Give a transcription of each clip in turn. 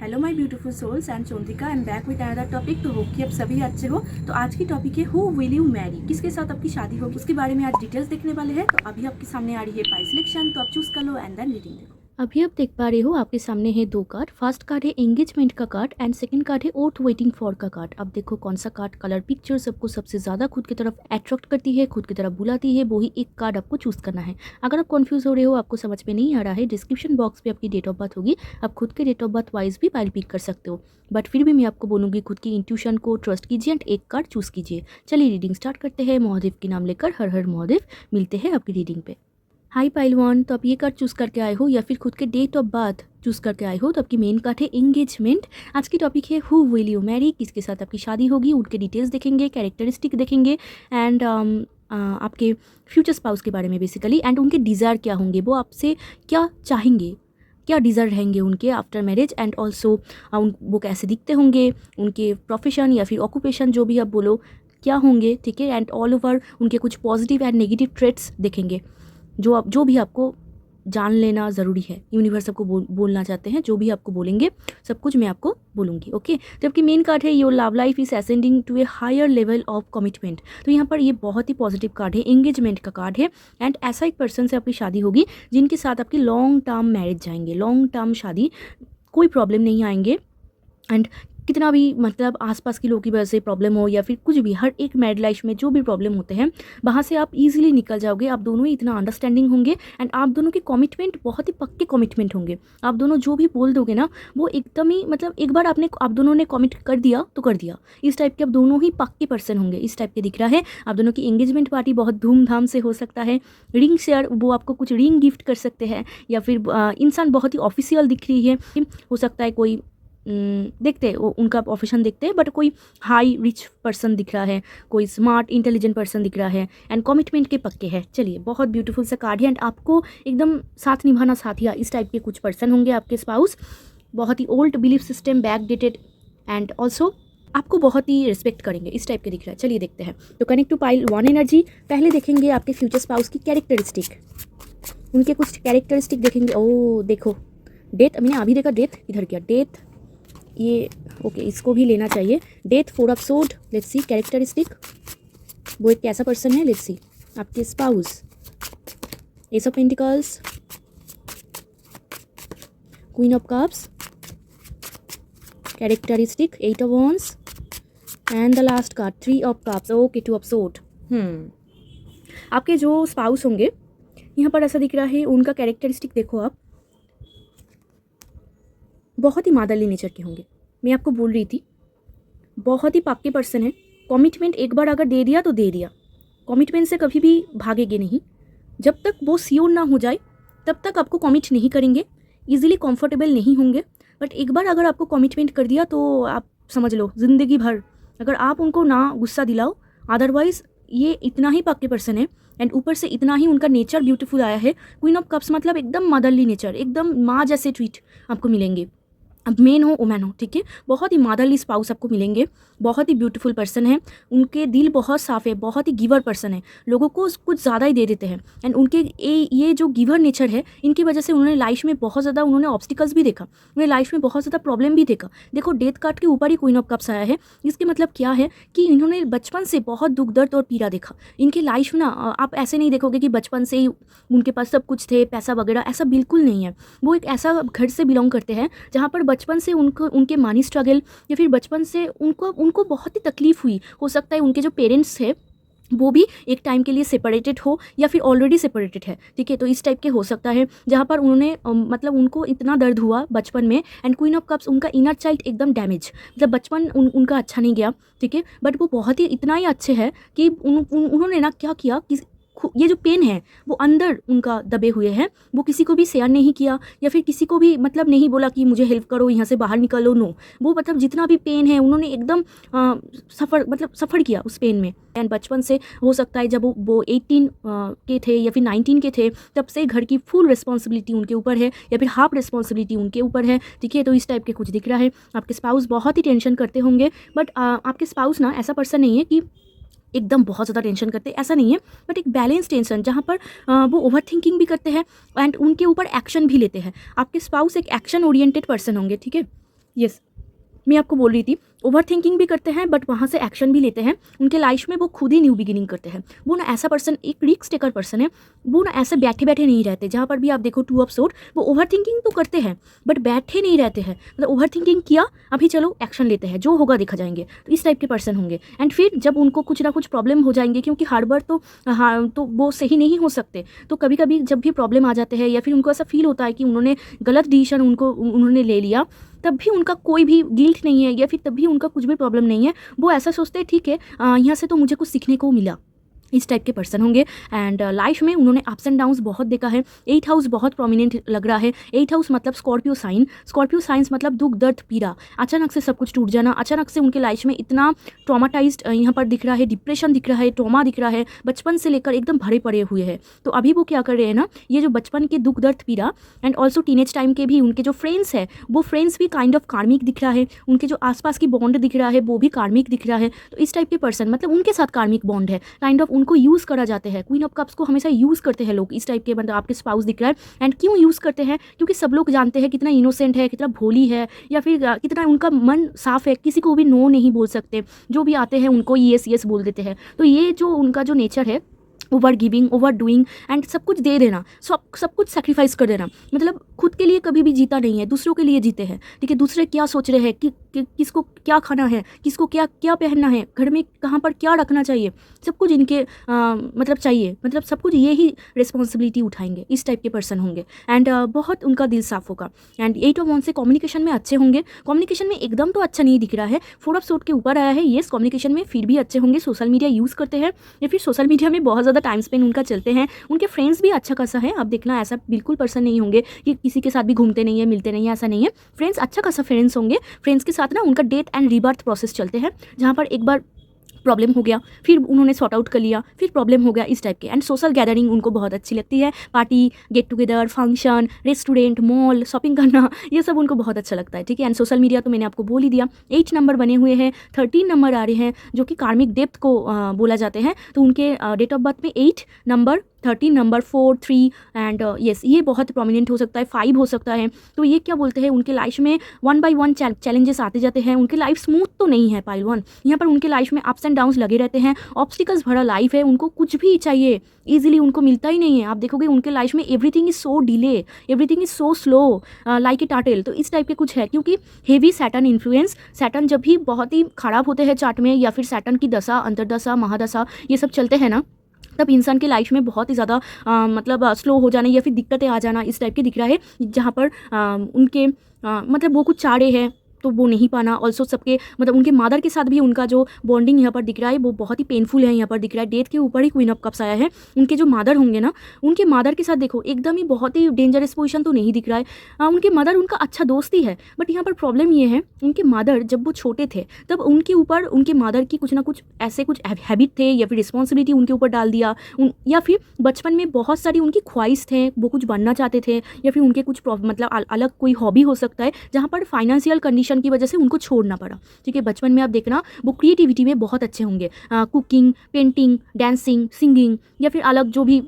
Hello my beautiful souls and Chontika and back with another topic. तो hope कि आप सभी अच्छे हो। तो आज की टॉपिक है हु विल यू मैरी, किसके साथ आपकी शादी होगी, उसके बारे में आज डिटेल्स देखने वाले हैं। तो अभी आपके सामने आ रही है पाई सिलेक्शन, तो आप चूज कर लो एंड देन रीडिंग देखो। अभी आप देख पा रहे हो आपके सामने है दो कार्ड। फर्स्ट कार्ड है एंगेजमेंट का कार्ड एंड सेकंड कार्ड है ओथ वेटिंग फॉर का कार्ड। अब देखो कौन सा कार्ड कलर पिक्चर सबको सबसे ज़्यादा खुद की तरफ अट्रैक्ट करती है, खुद की तरफ बुलाती है, वही एक कार्ड आपको चूज़ करना है। अगर आप कंफ्यूज हो रहे हो, आपको समझ में नहीं आ रहा है, डिस्क्रिप्शन बॉक्स पे आपकी डेट ऑफ बर्थ होगी, आप खुद के डेट ऑफ बर्थ वाइज भी पाइल पिक कर सकते हो। बट फिर भी मैं आपको बोलूँगी खुद की इंट्यूशन को ट्रस्ट कीजिए एंड एक कार्ड चूज़ कीजिए। चलिए रीडिंग स्टार्ट करते हैं। महादेव के नाम लेकर हर हर महादेव। मिलते हैं आपकी रीडिंग पे। हाई पाइल वन, तो आप ये कार्ड चूज़ करके आए हो या फिर खुद के डेट ऑफ बर्थ चूज़ करके आए हो, तो आपकी मेन कार्ड है एंगेजमेंट। आज की टॉपिक है हु विल यू मैरी, किसके साथ आपकी शादी होगी, उनके डिटेल्स देखेंगे, कैरेक्टरिस्टिक देखेंगे एंड आपके फ्यूचर स्पाउस के बारे में बेसिकली, एंड उनके डिज़ायर क्या होंगे, वो आपसे क्या चाहेंगे, क्या डिज़ायर रहेंगे उनके आफ्टर मैरिज, एंड ऑल्सो वो कैसे दिखते होंगे, उनके प्रोफेशन या फिर ऑक्यूपेशन जो भी आप बोलो क्या होंगे, ठीक है। एंड ऑल ओवर उनके कुछ पॉजिटिव एंड नेगेटिव ट्रेट्स देखेंगे, जो भी आपको जान लेना ज़रूरी है। यूनिवर्स आपको बोलना चाहते हैं, जो भी आपको बोलेंगे सब कुछ मैं आपको बोलूँगी, ओके। तो आपकी मेन कार्ड है your love life is ascending to a higher level of commitment. तो यहाँ पर ये बहुत ही पॉजिटिव कार्ड है, एंगेजमेंट का कार्ड है। एंड ऐसा एक पर्सन से आपकी शादी होगी जिनके साथ आपकी लॉन्ग टर्म मैरिज जाएंगे, लॉन्ग टर्म शादी, कोई प्रॉब्लम नहीं आएंगे। एंड कितना भी मतलब आसपास के लोगों की वजह से प्रॉब्लम हो या फिर कुछ भी, हर एक मैरिड लाइफ में जो भी प्रॉब्लम होते हैं वहाँ से आप इजीली निकल जाओगे। आप दोनों ही इतना अंडरस्टैंडिंग होंगे एंड आप दोनों के कमिटमेंट बहुत ही पक्के कमिटमेंट होंगे। आप दोनों जो भी बोल दोगे ना वो एकदम ही मतलब एक बार आप दोनों ने कमिट कर दिया तो कर दिया, इस टाइप के आप दोनों ही पक्के पर्सन होंगे, इस टाइप के दिख रहा है। आप दोनों की एंगेजमेंट पार्टी बहुत धूमधाम से हो सकता है। रिंग शेयर, वो आपको कुछ रिंग गिफ्ट कर सकते हैं, या फिर इंसान बहुत ही ऑफिशियल दिख रही है, हो सकता है कोई देखते हैं उनका प्रोफेशन देखते हैं, बट कोई हाई रिच पर्सन दिख रहा है, कोई स्मार्ट इंटेलिजेंट पर्सन दिख रहा है एंड कमिटमेंट के पक्के हैं। चलिए बहुत ब्यूटीफुल सा कार्ड है एंड आपको एकदम साथ निभाना साथिया, इस टाइप के कुछ पर्सन होंगे आपके स्पाउस। बहुत ही old belief system, back dated and also आपको बहुत ही रिस्पेक्ट करेंगे, इस टाइप के दिख रहा है। चलिए देखते हैं। तो connect to pile one energy, पहले देखेंगे आपके फ्यूचर स्पाउस की कैरेक्टरिस्टिक, उनके कुछ कैरेक्टरिस्टिक देखेंगे। ओ देखो डेथ, मैंने अभी देखा डेथ इधर किया, डेथ ये ओके, इसको भी लेना चाहिए। Death, four of sword, let's see characteristic, वो एक कैसा पर्सन है, लेट्स सी आपके spouse. Ace of pentacles, queen of cups, characteristic, eight of wands and the last card three of cups, okay two of sword. आपके जो spouse होंगे यहाँ पर ऐसा दिख रहा है, उनका कैरेक्टरिस्टिक देखो आप, बहुत ही मादरली नेचर के होंगे। मैं आपको बोल रही थी बहुत ही पक्के पर्सन है। कमिटमेंट एक बार अगर दे दिया तो दे दिया, कमिटमेंट से कभी भी भागेंगे नहीं। जब तक वो श्योर ना हो जाए तब तक आपको कमिट नहीं करेंगे, इजीली कंफर्टेबल नहीं होंगे। बट एक बार अगर आपको कमिटमेंट कर दिया तो आप समझ लो ज़िंदगी भर अगर आप उनको ना गुस्सा दिलाओ, अदरवाइज़ ये इतना ही पक्के पर्सन है एंड ऊपर से इतना ही उनका नेचर ब्यूटीफुल आया है। क्वीन ऑफ कप्स मतलब एकदम मदरली नेचर, एकदम माँ जैसे ट्रीट आपको मिलेंगे। अब मेन हो वुमेन हो, ठीक है, बहुत ही मादरली स्पाउस आपको मिलेंगे। बहुत ही ब्यूटीफुल पर्सन है, उनके दिल बहुत साफ़ है, बहुत ही गिवर पर्सन है, लोगों को कुछ ज़्यादा ही दे देते हैं। एंड उनके ये जो गिवर नेचर है, इनकी वजह से उन्होंने लाइफ में बहुत ज़्यादा ऑब्स्टिकल्स भी देखा, उन्हें लाइफ में बहुत ज़्यादा प्रॉब्लम भी देखा। देखो डेथ कार्ड के ऊपर ही क्वीन ऑफ कप्स आया है, इसके मतलब क्या है कि इन्होंने बचपन से बहुत दुख दर्द और पीड़ा देखा। इनकी लाइफ ना आप ऐसे नहीं देखोगे कि बचपन से ही उनके पास सब कुछ थे, पैसा वगैरह, ऐसा बिल्कुल नहीं है। वो एक ऐसा घर से बिलोंग करते हैं जहाँ पर बचपन से उनके मनी स्ट्रगल या फिर बचपन से उनको बहुत ही तकलीफ हुई। हो सकता है उनके जो पेरेंट्स थे वो भी एक टाइम के लिए सेपरेटेड हो या फिर ऑलरेडी सेपरेटेड है, ठीक है। तो इस टाइप के हो सकता है जहाँ पर उन्होंने मतलब उनको इतना दर्द हुआ बचपन में। एंड क्वीन ऑफ कप्स, उनका इनर चाइल्ड एकदम डैमेज, मतलब बचपन उनका अच्छा नहीं गया, ठीक है। बट वो बहुत ही इतना ही अच्छे है कि उन्होंने ना क्या किया कि ये जो पेन है वो अंदर उनका दबे हुए हैं, वो किसी को भी शेयर नहीं किया या फिर किसी को भी मतलब नहीं बोला कि मुझे हेल्प करो, यहाँ से बाहर निकलो, नो। वो मतलब जितना भी पेन है उन्होंने एकदम सफ़र किया उस पेन में। एंड बचपन से हो सकता है जब वो 18 के थे या फिर 19 के थे तब से घर की फुल रिस्पॉन्सिबिलिटी उनके ऊपर है या फिर हाफ रिस्पॉन्सिबिलिटी उनके ऊपर है, ठीक है। तो इस टाइप के कुछ दिख रहा है। आपके स्पाउस बहुत ही टेंशन करते होंगे, बट आपके स्पाउस ना ऐसा पर्सन नहीं है कि एकदम बहुत ज़्यादा टेंशन करते, ऐसा नहीं है, बट एक बैलेंस टेंशन जहाँ पर वो ओवर थिंकिंग भी करते हैं एंड उनके ऊपर एक्शन भी लेते हैं। आपके स्पाउस एक एक्शन ओरिएंटेड पर्सन होंगे, ठीक है। यस, मैं आपको बोल रही थी, ओवर थिंकिंग भी करते हैं बट वहाँ से एक्शन भी लेते हैं। उनके लाइफ में वो खुद ही न्यू बिगिनिंग करते हैं। वो ना ऐसा पर्सन, एक रिस्क टेकर पर्सन है। वो ना ऐसे बैठे बैठे नहीं रहते। जहाँ पर भी आप देखो 2 ऑफ सोर्ड, वो ओवर थिंकिंग तो करते हैं बट बैठे नहीं रहते हैं। मतलब ओवर थिंकिंग किया, अभी चलो एक्शन लेते हैं, जो होगा देखा जाएंगे। तो इस टाइप के पर्सन होंगे। एंड फिर जब उनको कुछ ना कुछ प्रॉब्लम हो जाएंगे, क्योंकि हर बार तो तो वो सही नहीं हो सकते। तो कभी कभी जब भी प्रॉब्लम आ जाते हैं या फिर उनको ऐसा फील होता है कि उन्होंने गलत डिसीजन उन्होंने ले लिया, तब भी उनका कोई भी गिल्ट नहीं है या फिर तब भी उनका कुछ भी प्रॉब्लम नहीं है। वो ऐसा सोचते हैं ठीक है, यहाँ से तो मुझे कुछ सीखने को मिला। इस टाइप के पर्सन होंगे। एंड लाइफ में उन्होंने अप्स एंड डाउन्स बहुत देखा है। 8 हाउस बहुत प्रोमिनेंट लग रहा है। 8 हाउस मतलब स्कॉर्पियो साइन। स्कॉर्पियो साइंस मतलब दुख दर्द पीड़ा, अचानक से सब कुछ टूट जाना, अचानक से उनके लाइफ में इतना ट्रॉमाटाइज्ड यहाँ पर दिख रहा है, डिप्रेशन दिख रहा है, ट्रॉमा दिख रहा है, बचपन से लेकर एकदम भरे पड़े हुए हैं। तो अभी वो क्या कर रहे हैं ना, ये जो बचपन के दुख दर्द पीड़ा एंड ऑल्सो टीनेज टाइम के भी उनके जो फ्रेंड्स है, वो फ्रेंड्स भी काइंड ऑफ कार्मिक दिख रहा है। उनके जो आसपास की बॉन्ड दिख रहा है वो भी कार्मिक दिख रहा है। तो इस टाइप के पर्सन मतलब उनके साथ कार्मिक बॉन्ड है, काइंड ऑफ उनको यूज़ करा जाते हैं। क्वीन ऑफ कप्स को हमेशा यूज़ करते हैं लोग। इस टाइप के मतलब आपके स्पाउस दिख रहा है। एंड क्यों यूज़ करते हैं? क्योंकि सब लोग जानते हैं कितना इनोसेंट है, कितना भोली है, या फिर कितना उनका मन साफ है, किसी को भी नो नहीं बोल सकते। जो भी आते हैं उनको येस येस बोल देते हैं। तो ये जो उनका जो नेचर है, over giving, over doing and सब कुछ दे देना, सब कुछ सेक्रीफाइस कर देना। मतलब खुद के लिए कभी भी जीता नहीं है, दूसरों के लिए जीते हैं। ठीक है, दूसरे क्या सोच रहे हैं कि किसको क्या खाना है, किसको क्या क्या पहनना है, घर में कहाँ पर क्या रखना चाहिए, सब कुछ इनके मतलब चाहिए। मतलब सब कुछ ये ही रिस्पॉन्सिबिलिटी उठाएंगे। इस टाइप के पर्सन होंगे। एंड बहुत उनका दिल साफ होगा। एंड 8 ऑफ वांड्स से कम्युनिकेशन में अच्छे होंगे। कम्युनिकेशन में एकदम तो अच्छा नहीं दिख रहा है, 4 ऑफ सोर्ड के ऊपर आया है। येस, कम्युनिकेशन में फिर भी अच्छे होंगे। सोशल मीडिया यूज़ करते हैं या फिर सोशल मीडिया में बहुत ज़्यादा टाइम स्पेंड उनका चलते हैं। उनके फ्रेंड्स भी अच्छा खासा है। अब देखना, ऐसा बिल्कुल पर्सन नहीं होंगे कि किसी के साथ भी घूमते नहीं है, मिलते नहीं है, ऐसा नहीं है। फ्रेंड्स अच्छा खासा फ्रेंड्स होंगे। फ्रेंड्स के साथ ना उनका डेथ एंड रीबर्थ प्रोसेस चलते हैं, जहाँ पर एक बार प्रॉब्लम हो गया, फिर उन्होंने सॉर्ट आउट कर लिया, फिर प्रॉब्लम हो गया, इस टाइप के। एंड सोशल गैदरिंग उनको बहुत अच्छी लगती है। Party, get together, function, restaurant, mall, shopping करना, ये सब उनको बहुत अच्छा लगता है। ठीक है। एंड सोशल मीडिया तो मैंने आपको बोल ही दिया। 8 नंबर बने हुए हैं, 13 नंबर आ रहे हैं, जो कि कार्मिक डेप्थ को बोला जाते हैं। तो उनके डेट ऑफ बर्थ में 8 नंबर, 13 नंबर, 4, 3 एंड येस, ये बहुत प्रोमिनेंट हो सकता है, 5 हो सकता है। तो ये क्या बोलते हैं, उनके लाइफ में 1 बाय 1 चैलेंजेस आते जाते हैं। उनकी लाइफ स्मूथ तो नहीं है पाइल 1। यहाँ पर उनके लाइफ में अप्स एंड डाउन्स लगे रहते हैं। ऑब्स्टिकल्स भरा लाइफ है। उनको कुछ भी चाहिए ईजिली उनको मिलता ही नहीं है। आप देखोगे उनके लाइफ में everything is so delay, everything is so slow, like a turtle. तो इस टाइप के कुछ है, क्योंकि हेवी सैटर्न इन्फ्लुएंस, सैटर्न जब भी बहुत ही खराब होते हैं चार्ट में, या फिर सैटर्न की दशा, अंतरदशा, महादशा, ये सब चलते हैं ना, तब इंसान के लाइफ में बहुत ही ज़्यादा मतलब स्लो हो जाना या फिर दिक्कतें आ जाना, इस टाइप के दिख रहा है। जहाँ पर उनके मतलब वो कुछ चाह रहे हैं तो वो नहीं पाना। ऑल्सो सबके मतलब उनके मदर के साथ भी उनका जो बॉन्डिंग यहाँ पर दिख रहा है वो बहुत ही पेनफुल है। यहाँ पर दिख रहा है डेथ के ऊपर ही क्वीन ऑफ कप्स आया है। उनके जो मदर होंगे ना, उनके मदर के साथ देखो एकदम ही बहुत ही डेंजरस पोजीशन तो नहीं दिख रहा है। उनके मदर उनका अच्छा दोस्त ही है, बट यहाँ पर प्रॉब्लम ये है, उनके मदर जब वो छोटे थे तब उनके ऊपर उनके मदर की कुछ ना कुछ ऐसे कुछ हैबिट थे या फिर रिस्पॉन्सिबिलिटी उनके ऊपर डाल दिया, या फिर बचपन में बहुत सारी उनकी ख्वाहिश थे, वो कुछ बनना चाहते थे, या फिर उनके कुछ मतलब अलग कोई हॉबी हो सकता है जहाँ पर फाइनेंशियल कंडीशन की वजह से उनको छोड़ना पड़ा। ठीक है। बचपन में आप देखना वो क्रिएटिविटी में बहुत अच्छे होंगे, कुकिंग, पेंटिंग, डांसिंग, सिंगिंग, या फिर अलग जो भी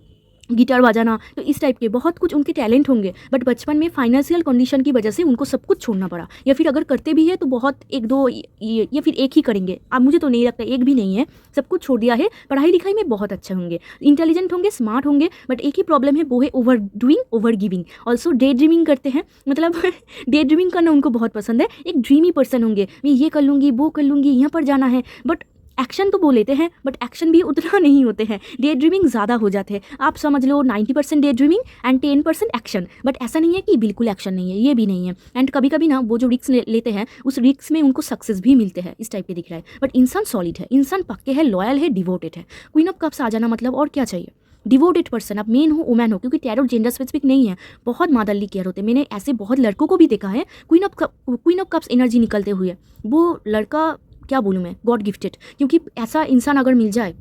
गिटार बजाना, तो इस टाइप के बहुत कुछ उनके टैलेंट होंगे। बट बचपन में फाइनेंशियल कंडीशन की वजह से उनको सब कुछ छोड़ना पड़ा, या फिर अगर करते भी है तो बहुत 1-2 या फिर एक ही करेंगे। अब मुझे तो नहीं लगता, एक भी नहीं है, सब कुछ छोड़ दिया है। पढ़ाई लिखाई में बहुत अच्छे होंगे, इंटेलिजेंट होंगे, स्मार्ट होंगे, बट एक ही प्रॉब्लम है, वो है over doing, over giving. Also day dreaming करते हैं, मतलब डे ड्रीमिंग करना उनको बहुत पसंद है। एक ड्रीमी पर्सन होंगे, मैं ये कर लूँगी, वो कर लूँगी, यहाँ पर जाना है, बट एक्शन तो वो लेते हैं, बट एक्शन भी उतना नहीं होते हैं। डे ड्रीमिंग ज़्यादा हो जाते हैं। आप समझ लो 90% day dreaming and 10% action. But ऐसा नहीं है कि बिल्कुल एक्शन नहीं है, ये भी नहीं है। एंड कभी कभी ना वो जो रिस्क लेते हैं, उस रिस्क में उनको सक्सेस भी मिलते हैं, इस टाइप के दिख रहा है। बट इंसान सॉलिड है, इंसान पक्के है, लॉयल है, डिवोटेड है। क्वीन ऑफ कप्स आ जाना मतलब और क्या चाहिए? डिवोटेड पर्सन, आप मेन हो वुमेन हो, क्योंकि टैरो जेंडर स्पेसिफिक नहीं है, बहुत मदरली केयर होते हैं। मैंने ऐसे बहुत लड़कों को भी देखा है क्वीन ऑफ कप्स एनर्जी निकलते हुए। वो लड़का क्या बोलूँ मैं, गॉड गिफ्टेड, क्योंकि ऐसा इंसान अगर मिल जाए,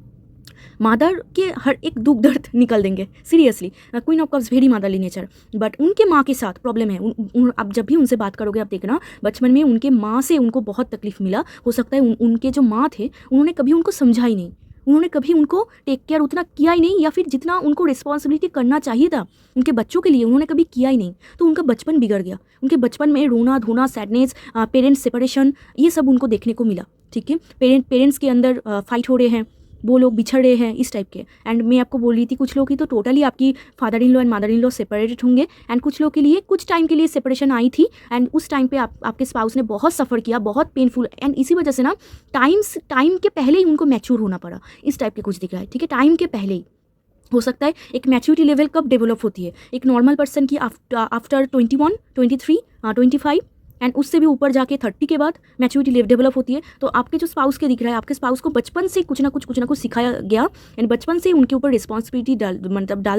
मदर के हर एक दुख दर्द निकल देंगे। Seriously, queen of cups very motherly nature. But उनके माँ के साथ प्रॉब्लम है। अब जब भी उनसे बात करोगे आप देखना, बचपन में उनके माँ से उनको बहुत तकलीफ मिला। हो सकता है उनके जो माँ थे उन्होंने कभी उनको समझा ही नहीं, उन्होंने कभी उनको टेक केयर उतना किया ही नहीं, या फिर जितना उनको रिस्पॉन्सिबिलिटी करना चाहिए था उनके बच्चों के लिए उन्होंने कभी किया ही नहीं। तो उनका बचपन बिगड़ गया, उनके बचपन में रोना धोना, सैडनेस, पेरेंट्स सेपरेशन, ये सब उनको देखने को मिला। ठीक है, पेरेंट्स के अंदर फाइट हो रहे हैं, वो लोग बिछड़ रहे हैं, इस टाइप के। एंड मैं आपको बोल रही थी कुछ लोग की तो टोटली आपकी father in law and mother in law separated होंगे, एंड कुछ लोग के लिए कुछ टाइम के लिए सेपरेशन आई थी, एंड उस टाइम पे आपके स्पाउस ने बहुत सफ़र किया, बहुत पेनफुल, एंड इसी वजह से ना टाइम के पहले ही उनको मैच्योर होना पड़ा, इस टाइप के कुछ दिख रहा है। ठीक है, टाइम के पहले ही हो सकता है। एक मैच्योरिटी लेवल कब डेवलप होती है? एक नॉर्मल पर्सन की आफ्टर 21, 23, 25 एंड उससे भी ऊपर जाके 30 के बाद मैच्योरिटी लेवल डेवलप होती है। तो आपके जो स्पाउस के दिख रहा है, आपके स्पाउस को बचपन से कुछ ना कुछ सिखाया गया, एंड बचपन से उनके ऊपर रिस्पॉन्सिबिलिटी डाल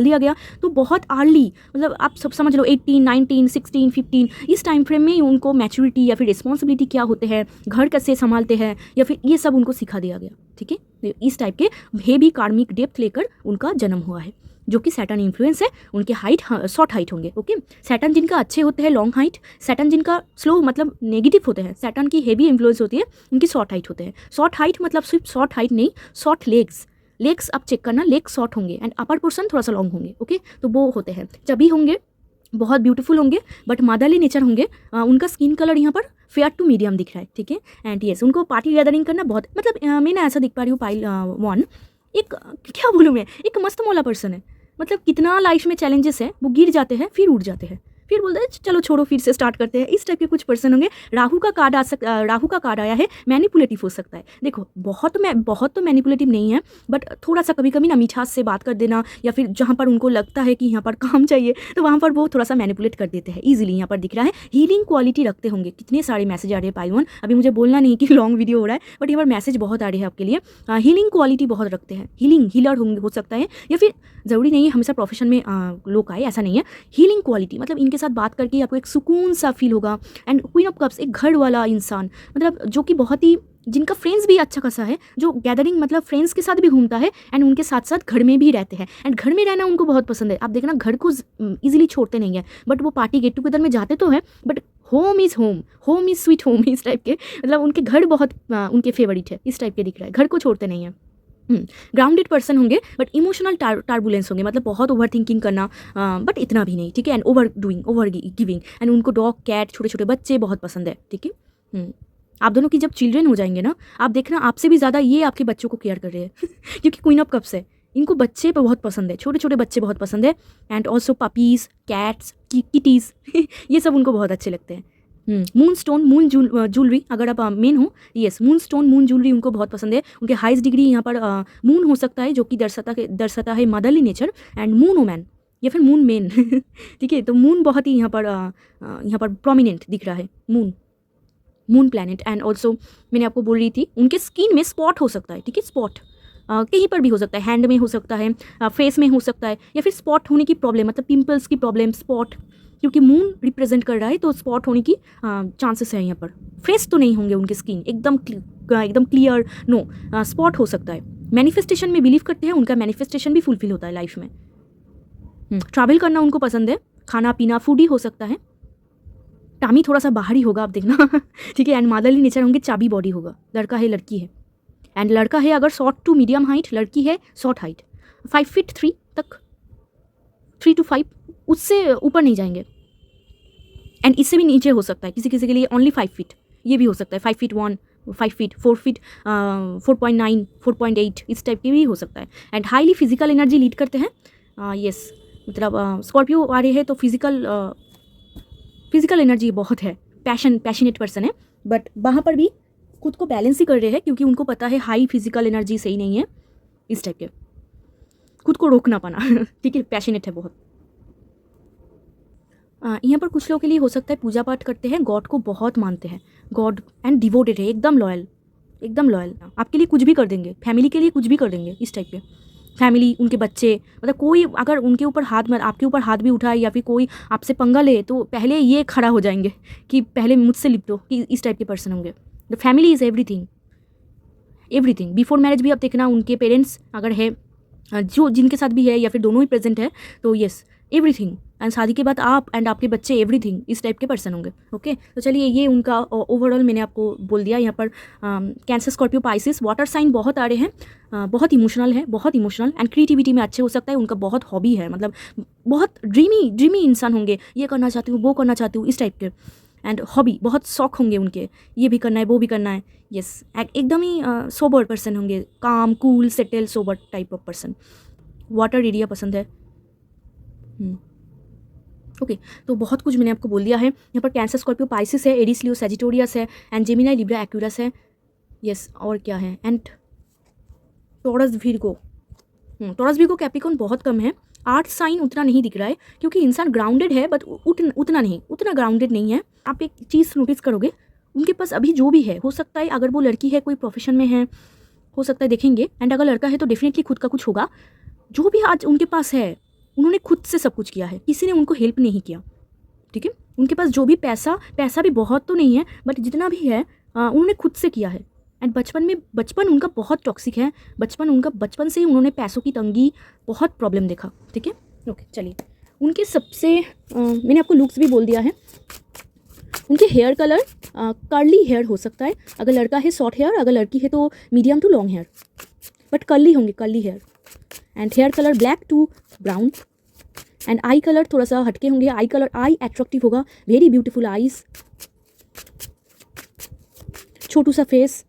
दिया गया। तो बहुत अर्ली, मतलब आप सब समझ लो 18, 19, 16, 15 इस टाइम फ्रेम में उनको मैच्योरिटी या फिर रिस्पॉन्सिबिलिटी क्या होते हैं, घर कैसे संभालते हैं, या फिर ये सब उनको सिखा दिया गया। ठीक है, इस टाइप के हेवी कार्मिक डेप्थ लेकर उनका जन्म हुआ है, जो कि सैटर्न इन्फ्लुएंस है। उनके हाइट शॉर्ट हाइट होंगे। ओके, सैटर्न जिनका अच्छे होते हैं लॉन्ग हाइट, सैटर्न जिनका स्लो मतलब नेगेटिव होते हैं, सैटर्न की हेवी इन्फ्लुएंस होती है, उनकी शॉर्ट हाइट होते हैं। शॉर्ट हाइट मतलब सिर्फ शॉर्ट हाइट नहीं, शॉर्ट लेग्स आप चेक करना, लेग्स शॉर्ट होंगे एंड अपर पोर्शन थोड़ा सा लॉन्ग होंगे। ओके, तो वो होते हैं, चबी होंगे, बहुत ब्यूटीफुल होंगे, बट मदरली नेचर होंगे। उनका स्किन कलर यहाँ पर फेयर टू मीडियम दिख रहा है। ठीक है, एंड यस उनको पार्टी गैदरिंग करना बहुत, मतलब मैं ना ऐसा दिख पा रही हूँ पाइल वन, एक क्या बोलूँ मैं, एक मस्त मौला पर्सन है। मतलब कितना लाइफ में चैलेंजेस है, वो गिर जाते हैं फिर उठ जाते हैं, फिर बोलते हैं चलो छोड़ो फिर से स्टार्ट करते हैं, इस टाइप के कुछ पर्सन होंगे। राहु का कार्ड आया है, मैनिपुलेटिव हो सकता है। देखो बहुत तो मैनिपुलेटिव नहीं है, बट थोड़ा सा कभी कभी ना मिठास से बात कर देना, या फिर जहाँ पर उनको लगता है कि यहाँ पर काम चाहिए तो वहाँ पर वो थोड़ा सा मैनिपुलेट कर देते हैं ईजिली। यहाँ पर दिख रहा है हीलिंग क्वालिटी रखते होंगे। कितने सारे मैसेज आ रहे हैं पाइलवन, अभी मुझे बोलना नहीं कि लॉन्ग वीडियो हो रहा है, बट यहाँ पर मैसेज बहुत आ रहे हैं आपके लिए। हीलिंग क्वालिटी बहुत रखते हैं, हीलर हो सकता है, या फिर ज़रूरी नहीं है हमेशा प्रोफेशन में लोग आए, ऐसा नहीं है। हीलिंग क्वालिटी मतलब इनके साथ बात करके आपको एक सुकून सा फील होगा। एंड क्वीन ऑफ कप्स एक घर वाला इंसान, मतलब जो कि बहुत ही, जिनका फ्रेंड्स भी अच्छा खासा है, जो गैदरिंग मतलब फ्रेंड्स के साथ भी घूमता है एंड उनके साथ साथ घर में भी रहते हैं, एंड घर में रहना उनको बहुत पसंद है। आप देखना घर को इजीली छोड़ते नहीं है, बट वो पार्टी गेट टुगेदर में जाते तो है, but home is sweet home, इस टाइप के, मतलब उनके घर बहुत उनके फेवरेट है, इस टाइप के दिख रहा है, घर को छोड़ते नहीं है। ग्राउंडेड पर्सन होंगे, बट इमोशनल टार्बुलेंस होंगे, मतलब बहुत ओवर थिंकिंग करना, बट इतना भी नहीं। ठीक है, एंड ओवर गिविंग, एंड उनको डॉग कैट छोटे छोटे बच्चे बहुत पसंद है। ठीक है, आप दोनों की जब चिल्ड्रन हो जाएंगे ना, आप देखना आपसे भी ज़्यादा ये आपके बच्चों को केयर कर रहे हैं क्योंकि क्वीन ऑफ कप्स है, इनको बच्चे बहुत पसंद है, छोटे छोटे बच्चे बहुत पसंद है, and also puppies, cats, kitties ये सब उनको बहुत अच्छे लगते हैं। मून स्टोन, मून ज्वेलरी, अगर आप मेन हो, yes moon stone, moon jewellery उनको बहुत पसंद है। उनके हाईएस्ट डिग्री यहाँ पर मून हो सकता है, जो कि दर्शाता है motherly nature, and moon woman या फिर मून मेन ठीक है, तो मून बहुत ही यहाँ पर प्रोमिनेंट दिख रहा है, मून प्लैनेट। एंड ऑल्सो मैंने आपको बोल रही थी उनके स्किन में स्पॉट हो सकता है। ठीक है, स्पॉट कहीं पर भी हो सकता है, हैंड में हो सकता है, फेस में हो सकता है, या फिर स्पॉट होने की प्रॉब्लम, मतलब पिंपल्स की प्रॉब्लम, स्पॉट, क्योंकि मून रिप्रेजेंट कर रहा है तो स्पॉट होने की चांसेस है यहाँ पर। फ्रेश तो नहीं होंगे उनके स्किन, एकदम क्लियर, नो, स्पॉट हो सकता है। मैनिफेस्टेशन में बिलीव करते हैं, उनका मैनिफेस्टेशन भी फुलफिल होता है लाइफ में। ट्रैवल करना उनको पसंद है, खाना पीना, फूडी हो सकता है, टामी थोड़ा सा बाहरी होगा आप देखना ठीक है, एंड मदरली नेचर होंगे, चाबी बॉडी होगा, लड़का है लड़की है, एंड लड़का है अगर शॉर्ट टू मीडियम हाइट, लड़की है शॉर्ट हाइट, 5 फीट 3 तक, 3 to 5, उससे ऊपर नहीं जाएंगे, एंड इससे भी नीचे हो सकता है, किसी किसी के लिए ओनली 5 फीट, ये भी हो सकता है, 5 फीट 1, 5 फीट 4 फीट 4.9, 4.8 इस टाइप की भी हो सकता है। And highly physical energy lead करते हैं, यस मतलब स्कॉर्पियो आ रहे हैं तो फिजिकल एनर्जी बहुत है, पैशनेट पर्सन है, बट वहाँ पर भी खुद को बैलेंस ही कर रहे हैं, क्योंकि उनको पता है हाई फिजिकल एनर्जी सही नहीं है, इस टाइप के खुद को रोकना पाना ठीक है, पैशनेट है बहुत। यहाँ पर कुछ लोगों के लिए हो सकता है पूजा पाठ करते हैं, गॉड को बहुत मानते हैं, गॉड एंड डिवोटेड है, एकदम लॉयल, आपके लिए कुछ भी कर देंगे, फैमिली के लिए कुछ भी कर देंगे, इस टाइप के। फैमिली, उनके बच्चे, मतलब कोई अगर उनके ऊपर आपके ऊपर हाथ भी उठाए या फिर कोई आपसे पंगा ले तो पहले ये खड़ा हो जाएंगे कि पहले मुझसे लिपटो, कि इस टाइप के पर्सन होंगे। The family is everything. Before marriage भी आप देखना उनके पेरेंट्स अगर है, जो जिनके साथ भी है या फिर दोनों ही प्रेजेंट है, तो यस एवरीथिंग, एंड शादी के बाद आप एंड आपके बच्चे एवरीथिंग इस टाइप के पर्सन होंगे। ओके, तो चलिए ये उनका ओवरऑल मैंने आपको बोल दिया। यहाँ पर cancer, Scorpio, Pisces water sign बहुत आ रहे हैं, बहुत इमोशनल है, बहुत इमोशनल एंड क्रिएटिविटी में अच्छे हो सकता है। उनका बहुत हॉबी है, मतलब बहुत ड्रीमी इंसान होंगे, ये करना चाहती हूँ, वो करना चाहती हूँ, इस टाइप के। एंड हॉबी, बहुत शौक होंगे उनके, ये भी करना है, वो भी करना है। यस, एकदम ही सोबर पर्सन होंगे, काम, cool, settle, sober type of person. Water area पसंद है। ओके, तो बहुत कुछ मैंने आपको बोल दिया है। यहाँ पर कैंसर, स्कॉर्पियो, पाइसिस है, एरीज, लियो, सैजिटेरियस है एंड जेमिनी, लिब्रा, एक्यूरस है। यस, और क्या है, and taurus, Virgo. Taurus, Virgo, Capricorn बहुत कम है। आर्थ साइन उतना नहीं दिख रहा है क्योंकि इंसान ग्राउंडेड है, बट उतना ग्राउंडेड नहीं है। आप एक चीज़ नोटिस करोगे, उनके पास अभी जो भी है, हो सकता है अगर वो लड़की है कोई प्रोफेशन में है, हो सकता है देखेंगे, एंड अगर लड़का है तो डेफिनेटली खुद का कुछ होगा। जो भी आज उनके पास है, उन्होंने खुद से सब कुछ किया है, किसी ने उनको हेल्प नहीं किया। ठीक है, उनके पास जो भी पैसा भी बहुत तो नहीं है, बट जितना भी है उन्होंने खुद से किया है। एंड बचपन उनका बहुत टॉक्सिक है। बचपन से ही उन्होंने पैसों की तंगी, बहुत प्रॉब्लम देखा। ठीक है, ओके, चलिए उनके सबसे मैंने आपको लुक्स भी बोल दिया है। उनके हेयर कलर कर्ली हेयर हो सकता है, अगर लड़का है शॉर्ट हेयर, अगर लड़की है तो medium to long hair, but curly होंगे, curly hair. And hair colour black to brown and eye colour थोड़ा सा हटके होंगे। आई अट्रैक्टिव होगा, वेरी ब्यूटीफुल आईज, छोटू सा फेस,